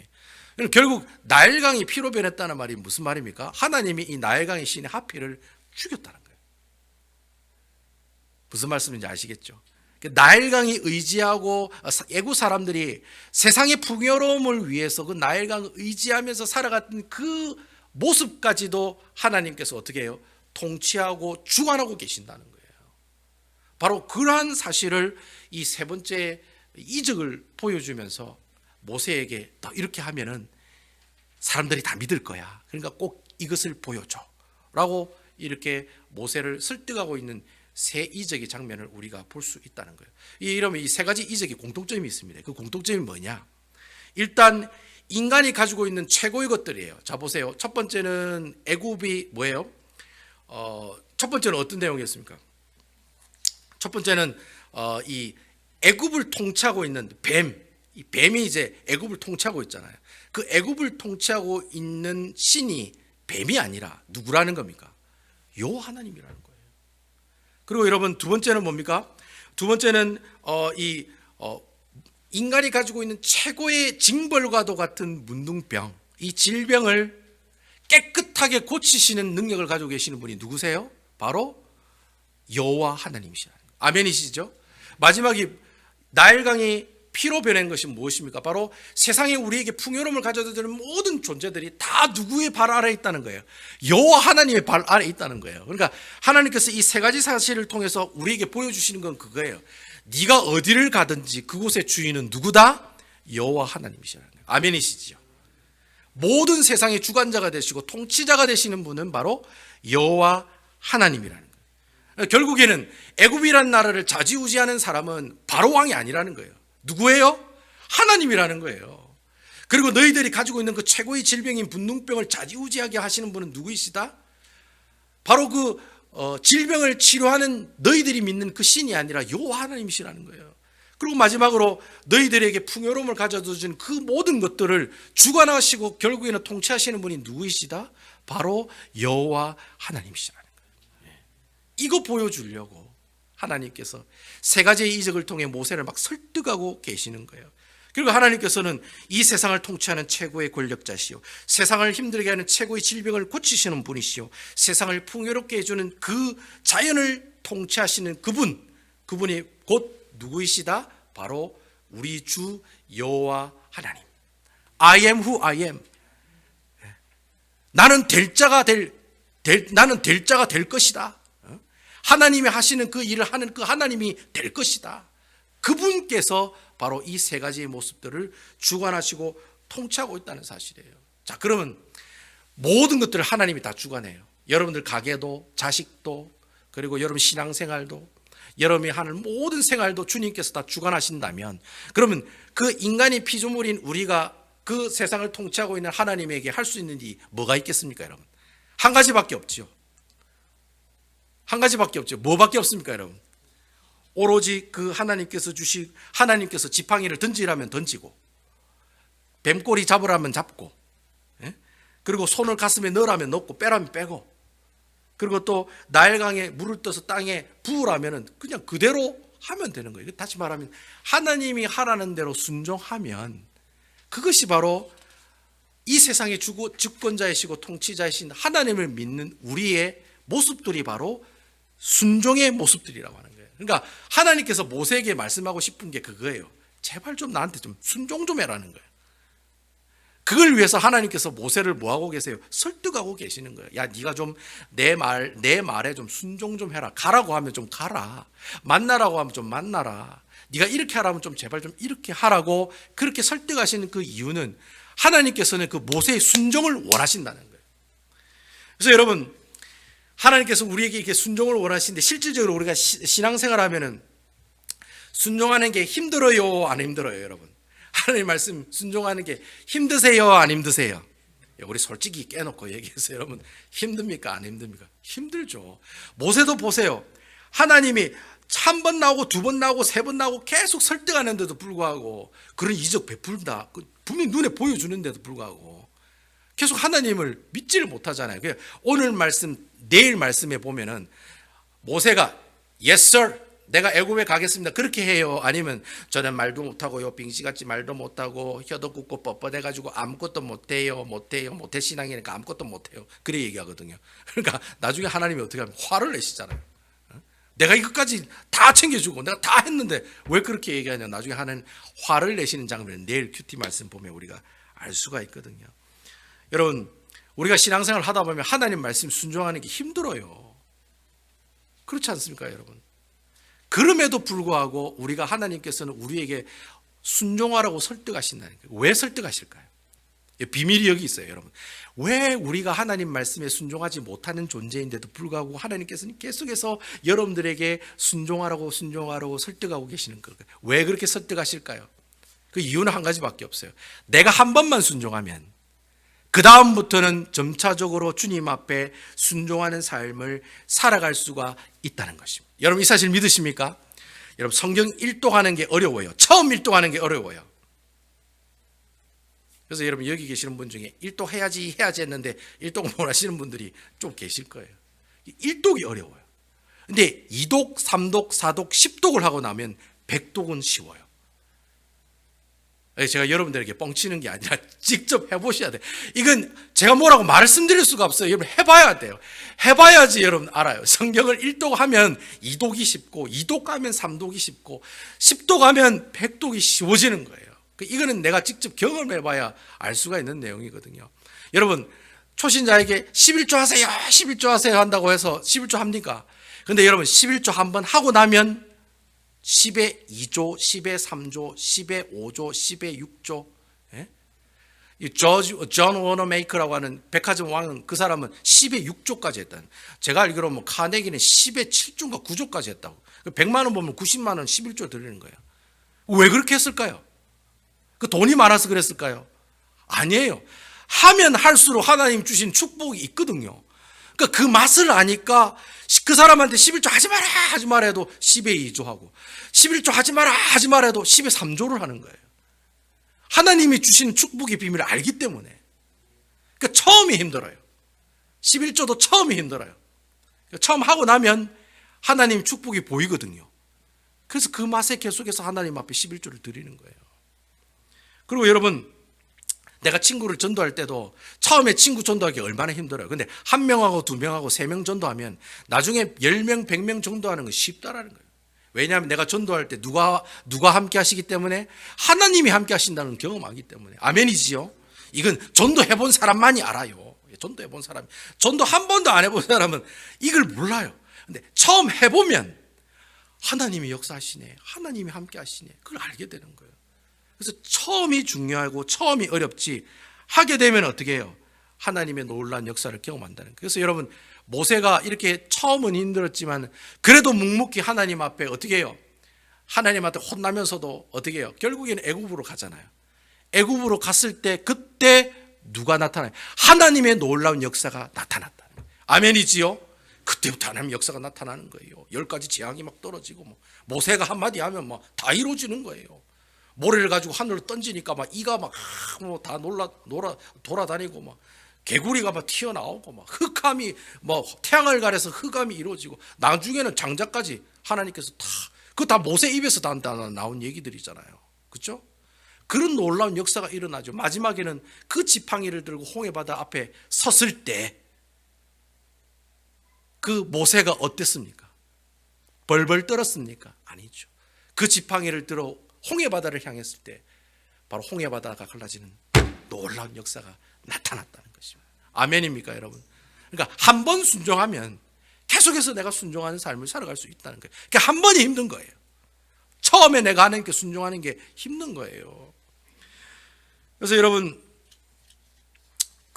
결국 나일강이 피로 변했다는 말이 무슨 말입니까? 하나님이 이 나일강의 신의 하피를 죽였다는 거예요. 무슨 말씀인지 아시겠죠? 나일강이 의지하고 애국 사람들이 세상의 풍요로움을 위해서 그 나일강을 의지하면서 살아갔던 그 모습까지도 하나님께서 어떻게 해요? 통치하고 주관하고 계신다는 거예요. 바로 그러한 사실을 이 세 번째 이적을 보여주면서 모세에게 또 이렇게 하면은 사람들이 다 믿을 거야. 그러니까 꼭 이것을 보여줘 라고 이렇게 모세를 설득하고 있는 세 이적의 장면을 우리가 볼 수 있다는 거예요. 이러면 이 세 가지 이적의 공통점이 있습니다. 그 공통점이 뭐냐? 일단 인간이 가지고 있는 최고의 것들이에요. 자, 보세요. 첫 번째는 애굽이 뭐예요? 첫 번째는 어떤 내용이었습니까? 첫 번째는 이 애굽을 통치하고 있는 이 뱀이 이제 애굽을 통치하고 있잖아요. 그 애굽을 통치하고 있는 신이 뱀이 아니라 누구라는 겁니까? 여호와 하나님이라는 거예요. 그리고 여러분, 두 번째는 뭡니까? 두 번째는 인간이 가지고 있는 최고의 징벌과도 같은 문둥병, 이 질병을 깨끗하게 고치시는 능력을 가지고 계시는 분이 누구세요? 바로 여호와 하나님이시라는 거예요. 아멘이시죠? 마지막이 나일강이 피로 변한 것이 무엇입니까? 바로 세상에 우리에게 풍요로움을 가져다 주는 모든 존재들이 다 누구의 발 아래 있다는 거예요? 여호와 하나님의 발 아래 있다는 거예요. 그러니까 하나님께서 이 세 가지 사실을 통해서 우리에게 보여주시는 건 그거예요. 네가 어디를 가든지 그곳의 주인은 누구다? 여호와 하나님이시라는 거예요. 아멘이시죠? 모든 세상의 주관자가 되시고 통치자가 되시는 분은 바로 여호와 하나님이라는 거예요. 결국에는 애굽이라는 나라를 좌지우지하는 사람은 바로 왕이 아니라는 거예요. 누구예요? 하나님이라는 거예요. 그리고 너희들이 가지고 있는 그 최고의 질병인 분농병을 좌지우지하게 하시는 분은 누구이시다? 바로 그 질병을 치료하는 너희들이 믿는 그 신이 아니라 여호와 하나님이시라는 거예요. 그리고 마지막으로 너희들에게 풍요로움을 가져다 준 그 모든 것들을 주관하시고 결국에는 통치하시는 분이 누구이시다? 바로 여호와 하나님이시라는 거예요. 이거 보여주려고 하나님께서 세 가지의 이적을 통해 모세를 막 설득하고 계시는 거예요. 그리고 하나님께서는 이 세상을 통치하는 최고의 권력자시요, 세상을 힘들게 하는 최고의 질병을 고치시는 분이시요, 세상을 풍요롭게 해주는 그 자연을 통치하시는 그분이 곧 누구이시다? 바로 우리 주 여호와 하나님. I am who I am. 나는 될 자가 될 것이다. 하나님이 하시는 그 일을 하는 그 하나님이 될 것이다. 그분께서 바로 이 세 가지의 모습들을 주관하시고 통치하고 있다는 사실이에요. 자, 그러면 모든 것들을 하나님이 다 주관해요. 여러분들 가게도, 자식도, 그리고 여러분 신앙생활도, 여러분이 하는 모든 생활도 주님께서 다 주관하신다면, 그러면 그 인간의 피조물인 우리가 그 세상을 통치하고 있는 하나님에게 할 수 있는 일이 뭐가 있겠습니까, 여러분? 한 가지밖에 없죠. 한 가지밖에 없죠. 뭐밖에 없습니까, 여러분? 오로지 그 하나님께서 지팡이를 던지라면 던지고, 뱀꼬리 잡으라면 잡고, 그리고 손을 가슴에 넣으라면 넣고, 빼라면 빼고, 그리고 또 나일강에 물을 떠서 땅에 부으라면 그냥 그대로 하면 되는 거예요. 다시 말하면 하나님이 하라는 대로 순종하면 그것이 바로 이 세상의 주권자이시고 통치자이신 하나님을 믿는 우리의 모습들이 바로 순종의 모습들이라고 하는 거예요. 그러니까 하나님께서 모세에게 말씀하고 싶은 게 그거예요. 제발 좀 나한테 좀 순종 좀 해라는 거예요. 그걸 위해서 하나님께서 모세를 뭐하고 계세요? 설득하고 계시는 거예요. 야, 네가 좀 내 말에 좀 순종 좀 해라. 가라고 하면 좀 가라. 만나라고 하면 좀 만나라. 네가 이렇게 하라면 좀 제발 좀 이렇게 하라고 그렇게 설득하시는 그 이유는 하나님께서는 그 모세의 순종을 원하신다는 거예요. 그래서 여러분, 하나님께서 우리에게 이렇게 순종을 원하시는데 실질적으로 우리가 신앙생활 하면은 순종하는 게 힘들어요, 안 힘들어요, 여러분? 하나님 말씀 순종하는 게 힘드세요, 안 힘드세요? 우리 솔직히 깨놓고 얘기해서 여러분, 힘듭니까, 안 힘듭니까? 힘들죠. 모세도 보세요. 하나님이 한 번 나오고 두 번 나오고 세 번 나오고 계속 설득하는데도 불구하고, 그런 이적 베푼다, 분명히 눈에 보여주는데도 불구하고 계속 하나님을 믿지를 못하잖아요. 오늘 말씀, 내일 말씀에 보면은 모세가 Yes sir, 내가 애굽에 가겠습니다, 그렇게 해요? 아니면 저는 말도 못하고요, 빙시같이 말도 못하고 혀도 굽고 뻣뻣해가지고 아무것도 못해요, 못해 신앙이니까 아무것도 못해요, 그래 얘기하거든요. 그러니까 나중에 하나님이 어떻게 하면 화를 내시잖아요. 내가 이것까지 다 챙겨주고 내가 다 했는데 왜 그렇게 얘기하냐. 나중에 하나님 화를 내시는 장면을 내일 큐티 말씀 보면 우리가 알 수가 있거든요. 여러분, 우리가 신앙생활 하다 보면 하나님 말씀 순종하는 게 힘들어요. 그렇지 않습니까, 여러분? 그럼에도 불구하고 우리가 하나님께서는 우리에게 순종하라고 설득하신다는 거예요. 왜 설득하실까요? 비밀이 여기 있어요, 여러분. 왜 우리가 하나님 말씀에 순종하지 못하는 존재인데도 불구하고 하나님께서는 계속해서 여러분들에게 순종하라고 설득하고 계시는 거예요. 왜 그렇게 설득하실까요? 그 이유는 한 가지밖에 없어요. 내가 한 번만 순종하면 그 다음부터는 점차적으로 주님 앞에 순종하는 삶을 살아갈 수가 있다는 것입니다. 여러분, 이 사실 믿으십니까? 여러분, 성경 일독하는 게 어려워요. 처음 일독하는 게 어려워요. 그래서 여러분, 여기 계시는 분 중에 일독해야지 했는데 일독을 못 하시는 분들이 좀 계실 거예요. 일독이 어려워요. 근데 2독, 3독, 4독, 10독을 하고 나면 100독은 쉬워요. 제가 여러분들에게 뻥치는 게 아니라 직접 해보셔야 돼요. 이건 제가 뭐라고 말씀드릴 수가 없어요. 여러분, 해봐야 돼요. 해봐야지 여러분 알아요. 성경을 1독 하면 2독이 쉽고, 2독 하면 3독이 쉽고, 10독 하면 100독이 쉬워지는 거예요. 이거는 내가 직접 경험해봐야 알 수가 있는 내용이거든요. 여러분, 초신자에게 11조 하세요, 11조 하세요 한다고 해서 11조 합니까? 근데 여러분, 11조 한번 하고 나면 10의 2조, 10의 3조, 10의 5조, 10의 6조. 예? 이 존 워너메이커라고 하는 백화점 왕은 그 사람은 10의 6조까지 했다는. 제가 알기로 뭐 카네기는 10의 7조인가 9조까지 했다고. 100만 원 보면 90만 원 11조 드리는 거예요. 왜 그렇게 했을까요? 그 돈이 많아서 그랬을까요? 아니에요. 하면 할수록 하나님 주신 축복이 있거든요. 그러니까 그 맛을 아니까 그 사람한테 11조 하지 마라 하지 마라 해도 10의 2조 하고 11조 하지 마라 하지 마라 해도 10의 3조를 하는 거예요. 하나님이 주신 축복의 비밀을 알기 때문에. 그러니까 처음이 힘들어요. 11조도 처음이 힘들어요. 그러니까 처음 하고 나면 하나님 축복이 보이거든요. 그래서 그 맛에 계속해서 하나님 앞에 11조를 드리는 거예요. 그리고 여러분, 내가 친구를 전도할 때도 처음에 친구 전도하기 얼마나 힘들어요. 근데 1명하고 2명하고 3명 전도하면 나중에 10명, 100명 전도하는 건 쉽다라는 거예요. 왜냐하면 내가 전도할 때 누가 함께 하시기 때문에 하나님이 함께 하신다는 경험하기 때문에. 아멘이지요. 이건 전도해본 사람만이 알아요. 전도해본 사람, 전도 한 번도 안 해본 사람은 이걸 몰라요. 근데 처음 해보면 하나님이 역사하시네, 하나님이 함께 하시네, 그걸 알게 되는 거예요. 그래서 처음이 중요하고 처음이 어렵지, 하게 되면 어떻게 해요? 하나님의 놀라운 역사를 경험한다는 거예요. 그래서 여러분, 모세가 이렇게 처음은 힘들었지만 그래도 묵묵히 하나님 앞에 어떻게 해요? 하나님한테 혼나면서도 어떻게 해요? 결국에는 애굽으로 가잖아요. 애굽으로 갔을 때 그때 누가 나타나요? 하나님의 놀라운 역사가 나타났다는 거예요. 아멘이지요? 그때부터 하나님 역사가 나타나는 거예요. 10가지 재앙이 막 떨어지고 모세가 한마디 하면 막 다 이루어지는 거예요. 모래를 가지고 하늘로 던지니까 막 이가 막 다 돌아다니고 막 개구리가 막 튀어나오고 막 흑암이 태양을 가려서 흑암이 이루어지고 나중에는 장자까지 하나님께서 다 모세 입에서 다 나온 얘기들이잖아요. 그렇죠? 그런 놀라운 역사가 일어나죠. 마지막에는 그 지팡이를 들고 홍해바다 앞에 섰을 때 그 모세가 어땠습니까? 벌벌 떨었습니까? 아니죠. 그 지팡이를 들어 홍해바다를 향했을 때 바로 홍해바다가 갈라지는 놀라운 역사가 나타났다는 것입니다. 아멘입니까, 여러분? 그러니까 한 번 순종하면 계속해서 내가 순종하는 삶을 살아갈 수 있다는 거예요. 그러니까 한 번이 힘든 거예요. 처음에 내가 하나님께 순종하는 게 힘든 거예요. 그래서 여러분,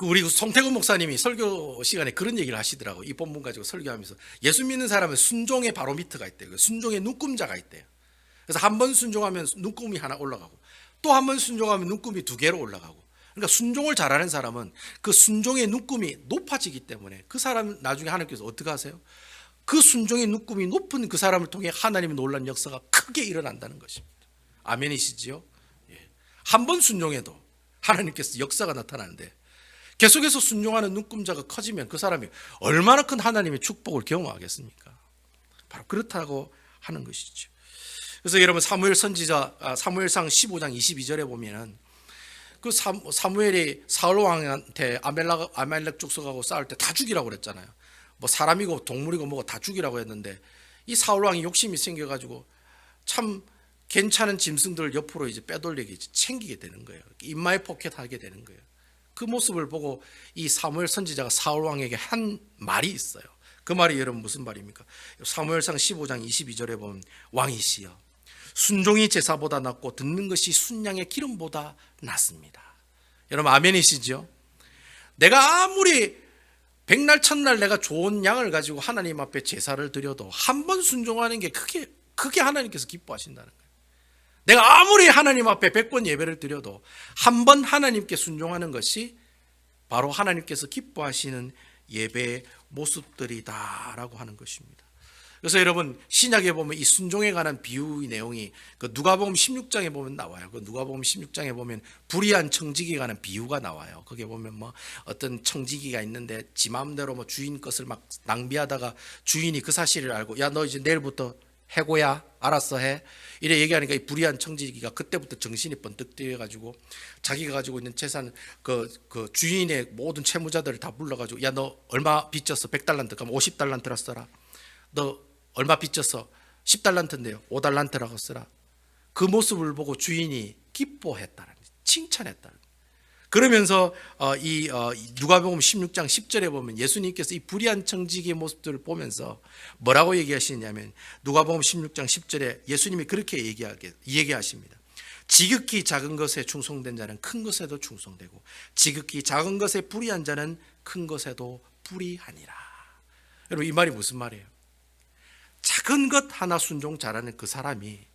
우리 송태근 목사님이 설교 시간에 그런 얘기를 하시더라고요. 이 본문 가지고 설교하면서 예수 믿는 사람은 순종의 바로미터가 있대요. 순종의 눈금자가 있대요. 그래서 한 번 순종하면 눈금이 하나 올라가고 또 한 번 순종하면 눈금이 2개로 올라가고, 그러니까 순종을 잘하는 사람은 그 순종의 눈금이 높아지기 때문에 그 사람 나중에 하나님께서 어떻게 하세요? 그 순종의 눈금이 높은 그 사람을 통해 하나님의 놀라운 역사가 크게 일어난다는 것입니다. 아멘이시지요? 예. 한 번 순종해도 하나님께서 역사가 나타나는데 계속해서 순종하는 눈금자가 커지면 그 사람이 얼마나 큰 하나님의 축복을 경험하겠습니까? 바로 그렇다고 하는 것이죠. 그래서 여러분, 사무엘 선지자 사무엘상 15장 22절에 보면은 그 사무엘이 사울 왕한테 아말렉 족속하고 싸울 때 다 죽이라고 그랬잖아요. 뭐 사람이고 동물이고 뭐고 다 죽이라고 했는데 이 사울 왕이 욕심이 생겨가지고 참 괜찮은 짐승들을 옆으로 이제 빼돌리게 챙기게 되는 거예요. 인마이 포켓하게 되는 거예요. 그 모습을 보고 이 사무엘 선지자가 사울 왕에게 한 말이 있어요. 그 말이 여러분 무슨 말입니까? 사무엘상 15장 22절에 보면 왕이시여, 순종이 제사보다 낫고 듣는 것이 순양의 기름보다 낫습니다. 여러분 아멘이시죠? 내가 아무리 백날 첫날 내가 좋은 양을 가지고 하나님 앞에 제사를 드려도 한 번 순종하는 게 그게 하나님께서 기뻐하신다는 거예요. 내가 아무리 하나님 앞에 100번 예배를 드려도 한 번 하나님께 순종하는 것이 바로 하나님께서 기뻐하시는 예배의 모습들이다라고 하는 것입니다. 그래서 여러분, 신약에 보면 이 순종에 관한 비유의 내용이 그 누가복음 16장에 보면 나와요. 그 누가복음 16장에 보면 불의한 청지기에 관한 비유가 나와요. 거기에 보면 뭐 어떤 청지기가 있는데 지 마음대로 뭐 주인 것을 막 낭비하다가 주인이 그 사실을 알고, 야 너 이제 내일부터 해고야, 알았어 해, 이래 얘기하니까 이 불의한 청지기가 그때부터 정신이 번뜩 뛰어가지고 자기가 가지고 있는 재산, 그 주인의 모든 채무자들을 다 불러가지고, 야 너 얼마 빚졌어? 100달란트. 그럼 50달란트라 써라. 너 얼마 빚졌어? 10달란트인데요 5달란트라고 써라. 그 모습을 보고 주인이 기뻐했다는, 칭찬했다는. 그러면서 이 누가복음 16장 10절에 보면 예수님께서 이 불의한 청지기의 모습들을 보면서 뭐라고 얘기하시냐면 누가복음 16장 10절에 예수님이 그렇게 얘기하십니다. 지극히 작은 것에 충성된 자는 큰 것에도 충성되고 지극히 작은 것에 불의한 자는 큰 것에도 불의하니라. 여러분, 이 말이 무슨 말이에요? 작은 것 하나 순종 잘하는 그 사람이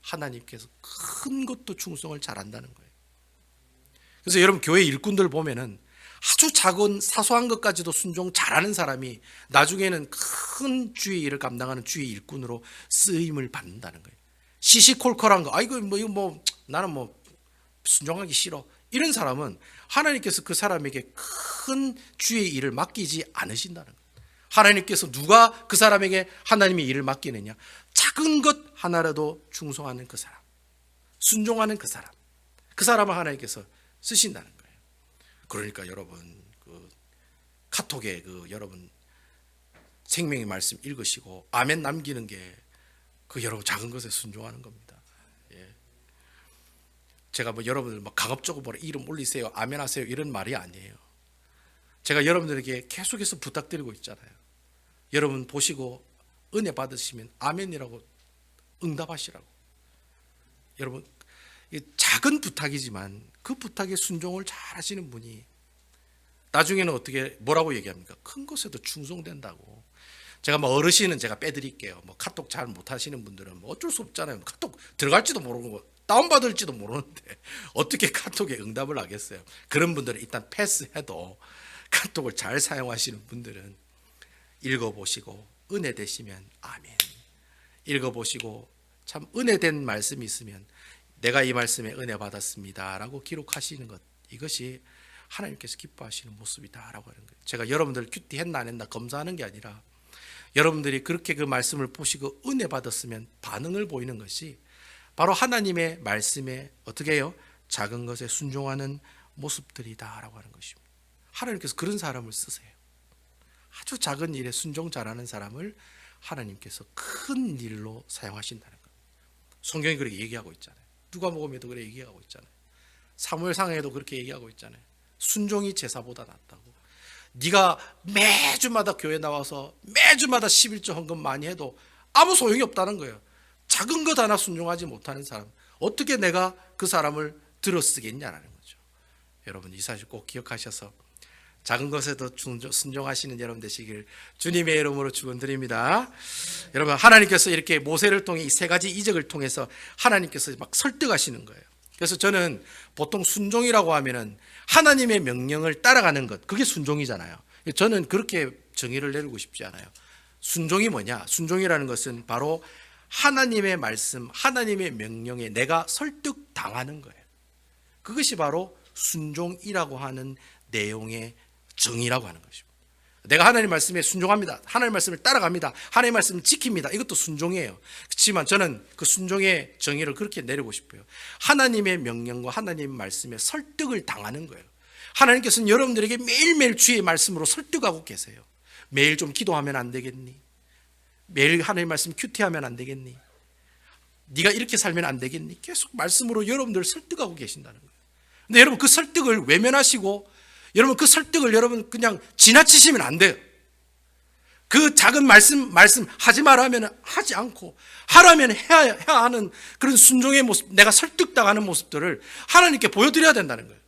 하나님께서 큰 것도 충성을 잘한다는 거예요. 그래서 여러분, 교회 일꾼들 보면은 아주 작은 사소한 것까지도 순종 잘하는 사람이 나중에는 큰 주의 일을 감당하는 주의 일꾼으로 쓰임을 받는다는 거예요. 시시콜콜한 거, 이거 나는 순종하기 싫어, 이런 사람은 하나님께서 그 사람에게 큰 주의 일을 맡기지 않으신다는 거예요. 하나님께서 누가 그 사람에게 하나님의 일을 맡기느냐? 작은 것 하나라도 충성하는 그 사람, 순종하는 그 사람을 하나님께서 쓰신다는 거예요. 그러니까 여러분, 카톡에 여러분 생명의 말씀 읽으시고 아멘 남기는 게 여러분 작은 것에 순종하는 겁니다. 예. 제가 여러분들 강압적으로 이름 올리세요, 아멘 하세요, 이런 말이 아니에요. 제가 여러분들에게 계속해서 부탁드리고 있잖아요. 여러분 보시고 은혜 받으시면 아멘이라고 응답하시라고. 여러분, 작은 부탁이지만 그 부탁에 순종을 잘 하시는 분이 나중에는 뭐라고 얘기합니까? 큰 것에도 충성된다고. 제가 어르신은 제가 빼드릴게요. 카톡 잘 못하시는 분들은 어쩔 수 없잖아요. 카톡 들어갈지도 모르고 다운받을지도 모르는데 어떻게 카톡에 응답을 하겠어요? 그런 분들은 일단 패스해도 카톡을 잘 사용하시는 분들은 읽어보시고 은혜 되시면 아멘, 읽어보시고 참 은혜된 말씀이 있으면 내가 이 말씀에 은혜 받았습니다 라고 기록하시는 것, 이것이 하나님께서 기뻐하시는 모습이다라고 하는 거예요. 제가 여러분들 큐티 했나 안 했나 검사하는 게 아니라 여러분들이 그렇게 그 말씀을 보시고 은혜 받았으면 반응을 보이는 것이 바로 하나님의 말씀에 어떻게 해요? 작은 것에 순종하는 모습들이다라고 하는 것입니다. 하나님께서 그런 사람을 쓰세요. 아주 작은 일에 순종 잘하는 사람을 하나님께서 큰 일로 사용하신다는 거예요. 성경이 그렇게 얘기하고 있잖아요. 누가복음에도 그렇게 얘기하고 있잖아요. 사무엘상에도 그렇게 얘기하고 있잖아요. 순종이 제사보다 낫다고. 네가 매주마다 교회 나와서 매주마다 11조 헌금 많이 해도 아무 소용이 없다는 거예요. 작은 것 하나 순종하지 못하는 사람, 어떻게 내가 그 사람을 들어쓰겠냐라는 거죠. 여러분, 이 사실 꼭 기억하셔서 작은 것에도 순종하시는 여러분 되시길 주님의 이름으로 축원드립니다. 여러분, 하나님께서 이렇게 모세를 통해 이 세 가지 이적을 통해서 하나님께서 막 설득하시는 거예요. 그래서 저는 보통 순종이라고 하면은 하나님의 명령을 따라가는 것, 그게 순종이잖아요. 저는 그렇게 정의를 내리고 싶지 않아요. 순종이 뭐냐? 순종이라는 것은 바로 하나님의 말씀, 하나님의 명령에 내가 설득당하는 거예요. 그것이 바로 순종이라고 하는 내용의 정의라고 하는 것입니다. 내가 하나님 말씀에 순종합니다. 하나님 말씀을 따라갑니다. 하나님 말씀을 지킵니다. 이것도 순종이에요. 그렇지만 저는 그 순종의 정의를 그렇게 내리고 싶어요. 하나님의 명령과 하나님의 말씀에 설득을 당하는 거예요. 하나님께서는 여러분들에게 매일매일 주의 말씀으로 설득하고 계세요. 매일 좀 기도하면 안 되겠니? 매일 하나님 말씀 큐티하면 안 되겠니? 네가 이렇게 살면 안 되겠니? 계속 말씀으로 여러분들을 설득하고 계신다는 거예요. 근데 여러분, 그 설득을 외면하시고 여러분 그 설득을 여러분 그냥 지나치시면 안 돼요. 그 작은 말씀 하지 말라면 하지 않고 하라면 해야 하는 그런 순종의 모습, 내가 설득당하는 모습들을 하나님께 보여드려야 된다는 거예요.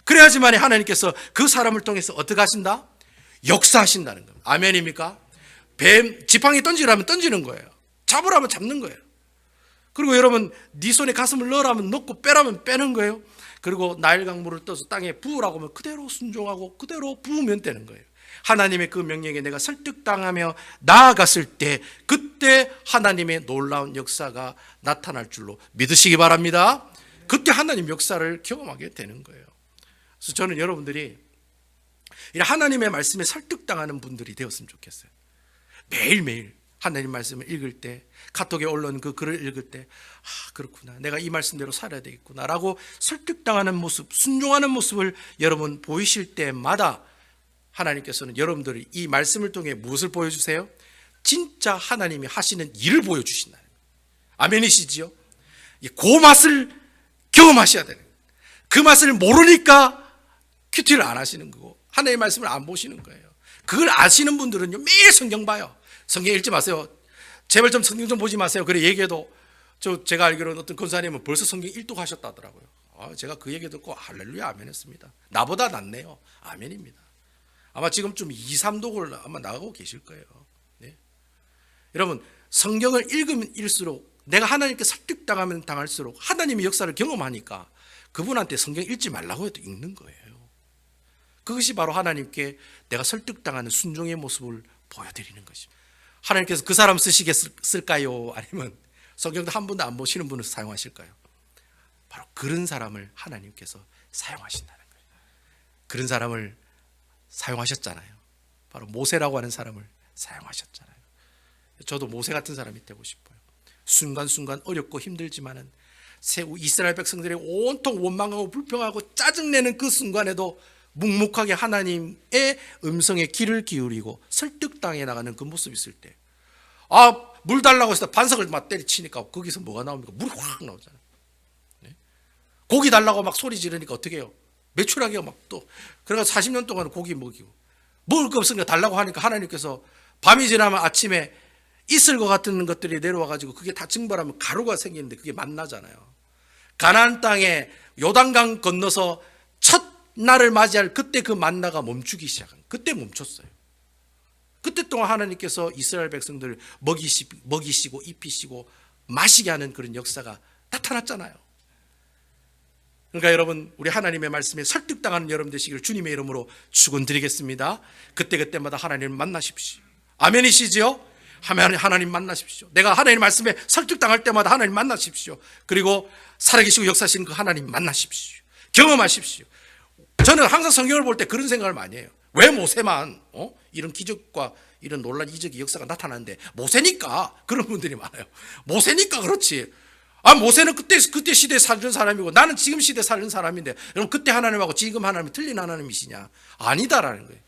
그래야지만 하나님께서 그 사람을 통해서 어떻게 하신다? 역사하신다는 거예요. 아멘입니까? 뱀 지팡이 던지라면 던지는 거예요. 잡으라면 잡는 거예요. 그리고 여러분, 네 손에 가슴을 넣으라면 넣고 빼라면 빼는 거예요. 그리고 나일 강물을 떠서 땅에 부으라고 하면 그대로 순종하고 그대로 부으면 되는 거예요. 하나님의 그 명령에 내가 설득당하며 나아갔을 때 그때 하나님의 놀라운 역사가 나타날 줄로 믿으시기 바랍니다. 그때 하나님 역사를 경험하게 되는 거예요. 그래서 저는 여러분들이 하나님의 말씀에 설득당하는 분들이 되었으면 좋겠어요. 매일매일 하나님 말씀을 읽을 때, 카톡에 올라온 그 글을 읽을 때, 그렇구나, 내가 이 말씀대로 살아야 되겠구나 라고 설득당하는 모습, 순종하는 모습을 여러분 보이실 때마다 하나님께서는 여러분들이 이 말씀을 통해 무엇을 보여주세요? 진짜 하나님이 하시는 일을 보여주신다는 거예요. 아멘이시지요? 그 맛을 경험하셔야 되는 거예요. 그 맛을 모르니까 큐티를 안 하시는 거고 하나님의 말씀을 안 보시는 거예요. 그걸 아시는 분들은요 매일 성경 봐요. 성경 읽지 마세요. 제발 좀 성경 좀 보지 마세요. 그래 얘기해도 제가 알기로는 어떤 권사님은 벌써 성경 일독하셨다 하더라고요. 제가 그 얘기 듣고 할렐루야 아멘 했습니다. 나보다 낫네요. 아멘입니다. 아마 지금쯤 2, 3독을 아마 나가고 계실 거예요. 네. 여러분 성경을 읽으면 읽을수록 내가 하나님께 설득당하면 당할수록 하나님의 역사를 경험하니까 그분한테 성경 읽지 말라고 해도 읽는 거예요. 그것이 바로 하나님께 내가 설득당하는 순종의 모습을 보여드리는 것입니다. 하나님께서 그 사람 쓰시겠을까요? 아니면 성경도 한 번도 안 보시는 분을 사용하실까요? 바로 그런 사람을 하나님께서 사용하신다는 거예요. 그런 사람을 사용하셨잖아요. 바로 모세라고 하는 사람을 사용하셨잖아요. 저도 모세 같은 사람이 되고 싶어요. 순간순간 어렵고 힘들지만은 이스라엘 백성들이 온통 원망하고 불평하고 짜증내는 그 순간에도 묵묵하게 하나님의 음성에 귀를 기울이고 설득당해 나가는 그 모습이 있을 때, 물 달라고 해서 반석을 막 때리치니까 거기서 뭐가 나옵니까? 물이 확 나오잖아요. 네? 고기 달라고 막 소리 지르니까 어떻게 해요? 매출하기가 막 또, 그래서 40년 동안 고기 먹이고 먹을 거 없으니까 달라고 하니까 하나님께서 밤이 지나면 아침에 있을 것 같은 것들이 내려와 가지고 그게 다 증발하면 가루가 생기는데 그게 만나잖아요. 가나안 땅에 요단강 건너서 첫 날을 맞이할 그때 그 만나가 멈추기 시작한, 그때 멈췄어요. 그때 동안 하나님께서 이스라엘 백성들을 먹이시고 입히시고 마시게 하는 그런 역사가 나타났잖아요. 그러니까 여러분, 우리 하나님의 말씀에 설득당하는 여러분 되시기를 주님의 이름으로 축원드리겠습니다. 그때그때마다 하나님을 만나십시오. 아멘이시죠? 하나님 만나십시오. 내가 하나님의 말씀에 설득당할 때마다 하나님 만나십시오. 그리고 살아계시고 역사하시는 그 하나님 만나십시오. 경험하십시오. 저는 항상 성경을 볼 때 그런 생각을 많이 해요. 왜 모세만 이런 기적과 이런 놀란 이적의 역사가 나타나는데, 모세니까 그런 분들이 많아요. 모세니까 그렇지. 모세는 그때 시대에 살던 사람이고 나는 지금 시대에 살던 사람인데, 그럼 그때 하나님하고 지금 하나님이 틀린 하나님이시냐? 아니다라는 거예요.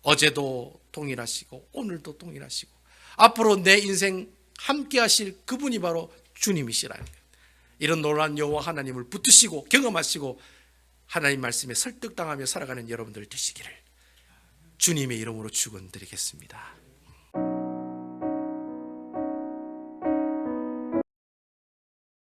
어제도 동일하시고 오늘도 동일하시고 앞으로 내 인생 함께 하실 그분이 바로 주님이시라는 거예요. 이런 놀라운 여호와 하나님을 붙드시고 경험하시고 하나님 말씀에 설득당하며 살아가는 여러분들 되시기를 주님의 이름으로 축원드리겠습니다.